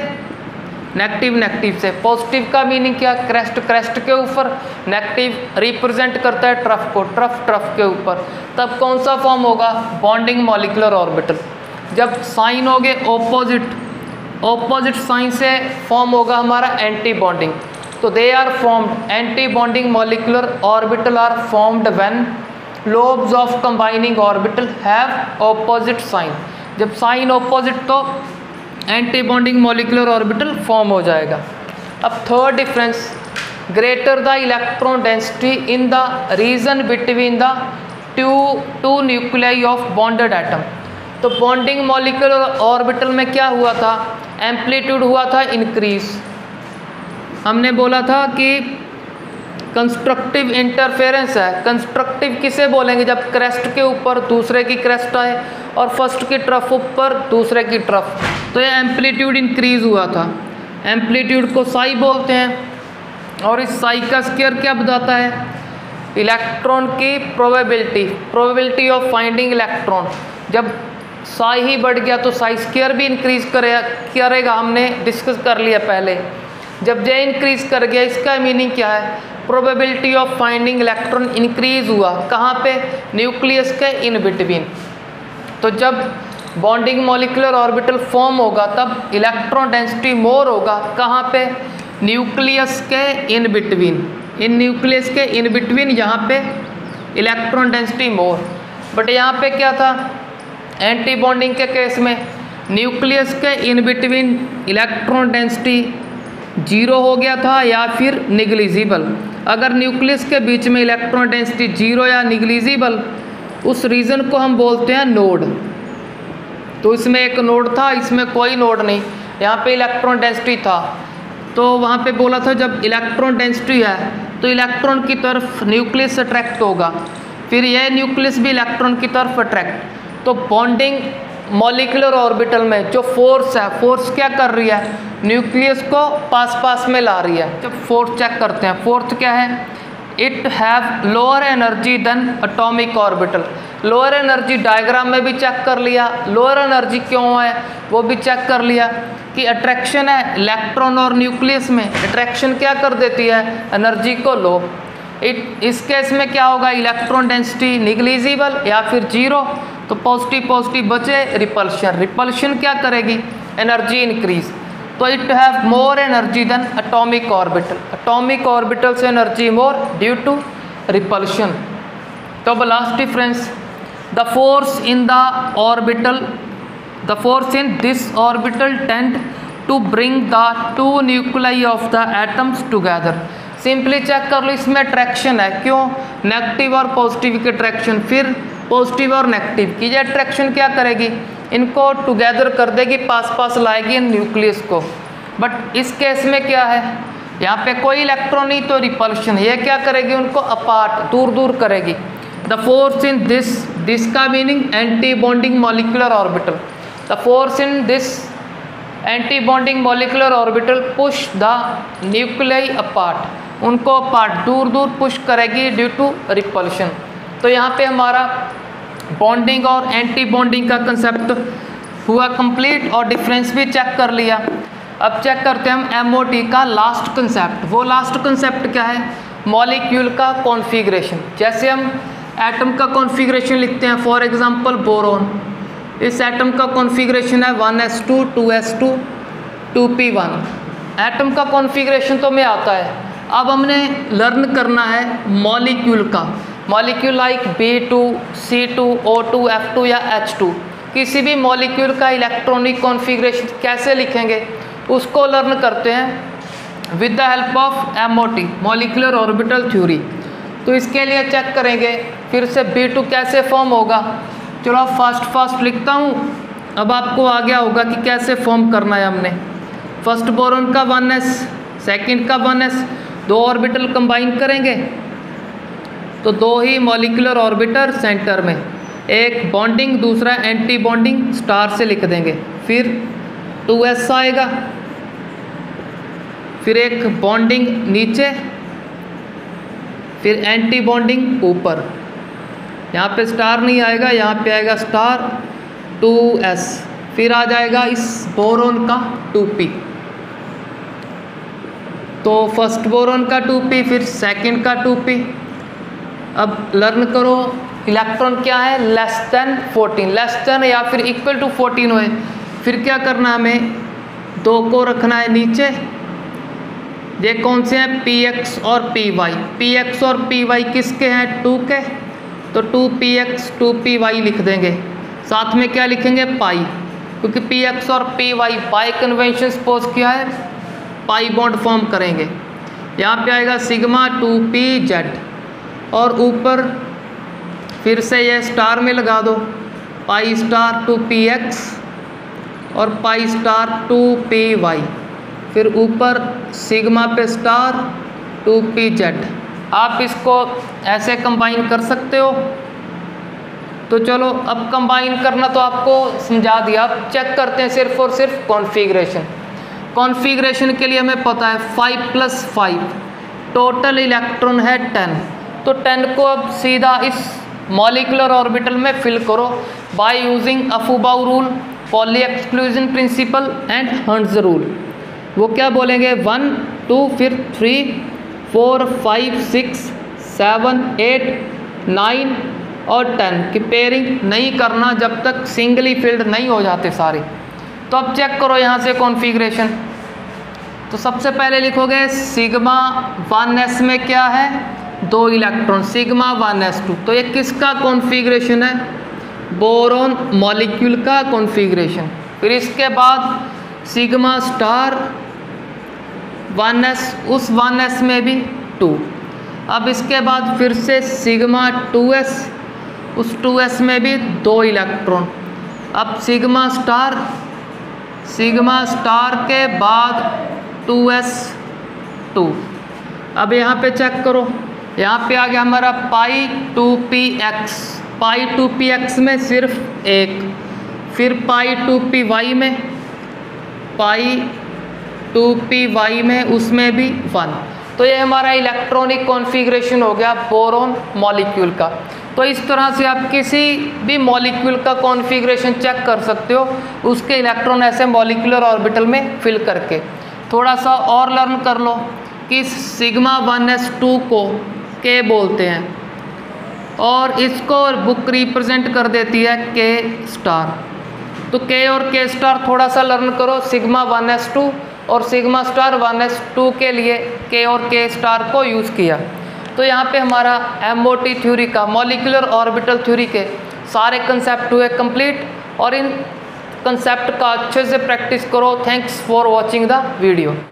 नेगेटिव से। पॉजिटिव का मीनिंग क्या, क्रेस्ट के ऊपर, नेगेटिव रिप्रेजेंट करता है ट्रफ को, ट्रफ के ऊपर। तब कौन सा फॉर्म होगा, बॉन्डिंग मॉलिक्यूलर ऑर्बिटल। जब साइन हो गए ऑपोजिट साइन से फॉर्म होगा हमारा एंटी बॉन्डिंग। तो they are formed, anti bonding molecular orbital are formed when lobes of combining orbital have opposite sign. जब साइन ऑपोजिट तो anti bonding molecular orbital form हो जाएगा। अब third difference, greater the electron density in the region between the two nuclei of bonded atom. तो bonding molecular orbital में क्या हुआ था, एम्पलीट्यूड हुआ था इंक्रीज। हमने बोला था कि कंस्ट्रक्टिव इंटरफेरेंस है। कंस्ट्रक्टिव किसे बोलेंगे, जब क्रेस्ट के ऊपर दूसरे की क्रेस्ट आए और फर्स्ट की ट्रफ ऊपर दूसरे की ट्रफ, तो ये एम्पलीट्यूड इंक्रीज हुआ था। एम्पलीट्यूड को साई बोलते हैं। और इस साई का स्क्वायर क्या बताता है, इलेक्ट्रॉन की प्रोबेबिलिटी ऑफ फाइंडिंग इलेक्ट्रॉन। जब साई ही बढ़ गया तो साई स्क्वायर भी इंक्रीज करेगा, हमने डिस्कस कर लिया पहले। जब जे इंक्रीज कर गया, इसका मीनिंग क्या है, probability of finding electron increase हुआ। कहाँ पे, न्यूक्लियस के इन बिटवीन। तो जब बॉन्डिंग मॉलिक्यूलर ऑर्बिटल फॉर्म होगा तब इलेक्ट्रॉन डेंसिटी मोर होगा। कहाँ पे, न्यूक्लियस के इन बिटवीन। इन न्यूक्लियस के इन बिटवीन यहाँ पे इलेक्ट्रॉन डेंसिटी मोर। बट यहाँ पे क्या था, एंटी बॉन्डिंग के केस में न्यूक्लियस के इन बिटवीन इलेक्ट्रॉन डेंसिटी 0 हो गया था या फिर निग्लिजिबल। अगर न्यूक्लियस के बीच में इलेक्ट्रॉन डेंसिटी 0 या निग्लिजिबल, उस रीजन को हम बोलते हैं नोड। तो इसमें एक नोड था, इसमें कोई नोड नहीं, यहाँ पे इलेक्ट्रॉन डेंसिटी था। तो वहाँ पे बोला था जब इलेक्ट्रॉन डेंसिटी है तो इलेक्ट्रॉन की तरफ न्यूक्लियस अट्रैक्ट होगा, फिर यह न्यूक्लियस भी इलेक्ट्रॉन की तरफ अट्रैक्ट। तो बॉन्डिंग मॉलिक्यूलर ऑर्बिटल में जो फोर्स है, फोर्स क्या कर रही है, न्यूक्लियस को पास में ला रही है। जब फोर्स चेक करते हैं, फोर्स क्या है, it have lower energy than atomic orbital. Lower energy diagram में भी चेक कर लिया, लोअर एनर्जी क्यों है वो भी चेक कर लिया कि अट्रैक्शन है इलेक्ट्रॉन और न्यूक्लियस में। अट्रैक्शन क्या कर देती है, एनर्जी को लो। इस केस में क्या होगा, इलेक्ट्रॉन डेंसिटी निग्लिजिबल या फिर 0, तो पॉजिटिव बचे, रिपल्शन क्या करेगी, एनर्जी इंक्रीज। तो it have more energy than atomic orbital. Atomic orbital से energy more due to repulsion. तो अब last difference, the force in this orbital tend to bring the two nuclei of the atoms together. Simply check कर लो, इसमें attraction है, क्यों, negative और positive की अट्रैक्शन, फिर पॉजिटिव और नेगेटिव की। ये अट्रैक्शन क्या करेगी, इनको टुगेदर कर देगी, पास लाएगी न्यूक्लियस को। बट इस केस में क्या है, यहाँ पे कोई इलेक्ट्रॉन नहीं, तो रिपल्शन, ये क्या करेगी, उनको अपार्ट, दूर करेगी। द फोर्स इन दिस का meaning anti bonding molecular orbital. The force in this anti bonding molecular orbital push the nuclei apart, उनको अपार्ट दूर पुश करेगी ड्यू टू रिपल्शन। तो यहाँ पे हमारा बॉन्डिंग और एंटी बॉन्डिंग का कंसेप्ट हुआ कंप्लीट और डिफरेंस भी चेक कर लिया। अब चेक करते हैं हम MOT का लास्ट कंसेप्ट। वो लास्ट कंसेप्ट क्या है, मॉलिक्यूल का कॉन्फ़िगरेशन। जैसे हम एटम का कॉन्फ़िगरेशन लिखते हैं, फॉर एग्जांपल बोरोन, इस एटम का कॉन्फ़िगरेशन है 1s2 2s2 2p1। एटम का कॉन्फ़िगरेशन तो में आता है। अब हमने लर्न करना है मॉलिक्यूल का, molecule like B2 C2 O2 F2 या H2। किसी भी मॉलिक्यूल का इलेक्ट्रॉनिक कॉन्फ़िगरेशन कैसे लिखेंगे उसको लर्न करते हैं with the help of MOT, molecular orbital theory. तो इसके लिए चेक करेंगे फिर से B2 कैसे फॉर्म होगा। चलो फास्ट लिखता हूँ, अब आपको आ गया होगा कि कैसे फॉर्म करना है हमने। फर्स्ट बोरोन का 1s, सेकंड का 1s, 2 ऑर्बिटल कंबाइन करेंगे तो 2 ही मॉलिक्यूलर ऑर्बिटर सेंटर में, एक बॉन्डिंग दूसरा एंटी बॉन्डिंग स्टार से लिख देंगे। फिर 2s आएगा, फिर एक बॉन्डिंग नीचे, फिर एंटी बॉन्डिंग ऊपर। यहाँ पे स्टार नहीं आएगा, यहाँ पे आएगा स्टार 2s। फिर आ जाएगा इस बोरोन का 2p, तो फर्स्ट बोरोन का 2p, फिर सेकंड का 2p। अब लर्न करो इलेक्ट्रॉन क्या है, लेस देन 14, लेस देन या फिर इक्वल टू 14 होए। फिर क्या करना है, हमें 2 को रखना है नीचे। ये कौन से हैं, px और py। px और py किसके हैं, 2 के, तो 2px 2py लिख देंगे। साथ में क्या लिखेंगे, पाई, क्योंकि px और py बाय कन्वेंशन सपोज किया है, पाई बॉन्ड फॉर्म करेंगे। यहाँ पे आएगा सिग्मा 2pz, और ऊपर फिर से ये स्टार में लगा दो, पाई स्टार 2px और पाई स्टार 2py, फिर ऊपर सिग्मा पे स्टार 2pz। आप इसको ऐसे कंबाइन कर सकते हो। तो चलो अब कंबाइन करना तो आपको समझा दिया, अब चेक करते हैं सिर्फ और सिर्फ कॉन्फ़िगरेशन। कॉन्फ़िगरेशन के लिए हमें पता है 5 + 5 टोटल इलेक्ट्रॉन है 10, तो 10 को अब सीधा इस मॉलिक्यूलर ऑर्बिटल में फिल करो by using Aufbau rule, Pauli exclusion principle and Hund's rule. वो क्या बोलेंगे, 1 2 फिर 3 4 5 6 7 8 9 और 10 की पेयरिंग नहीं करना जब तक सिंगली फिल्ड नहीं हो जाते सारे। तो अब चेक करो यहाँ से कॉन्फ़िगरेशन। तो सबसे पहले लिखोगे सिग्मा 1s में क्या है, 2 इलेक्ट्रॉन, सिग्मा 1s2। तो ये किसका कॉन्फ़िगरेशन है, बोरोन मॉलिक्यूल का कॉन्फ़िगरेशन। फिर इसके बाद सिग्मा स्टार 1s, उस 1s में भी 2। अब इसके बाद फिर से सिग्मा 2s, उस 2s में भी 2 इलेक्ट्रॉन। अब सिग्मा स्टार के बाद 2s2। अब यहाँ पे चेक करो, यहाँ पे आ गया हमारा पाई 2px, पाई 2px में सिर्फ 1, फिर पाई 2py में, पाई 2py में उसमें भी 1। तो ये हमारा इलेक्ट्रॉनिक कॉन्फ़िगरेशन हो गया बोरोन मॉलिक्यूल का। तो इस तरह से आप किसी भी मॉलिक्यूल का कॉन्फ़िगरेशन चेक कर सकते हो, उसके इलेक्ट्रॉन ऐसे मॉलिक्यूलर ऑर्बिटल में फिल करके। थोड़ा सा और लर्न कर लो कि सिग्मा 1s2 को K बोलते हैं, और इसको बुक रिप्रेजेंट कर देती है K स्टार। तो K और K स्टार थोड़ा सा लर्न करो, सिग्मा 1s2 और सिग्मा स्टार 1s2 के लिए K और K स्टार को यूज़ किया। तो यहाँ पे हमारा MOT थ्योरी का, मॉलिक्यूलर ऑर्बिटल थ्योरी के सारे कंसेप्ट हुए कंप्लीट, और इन कंसेप्ट का अच्छे से प्रैक्टिस करो। Thanks for watching the video.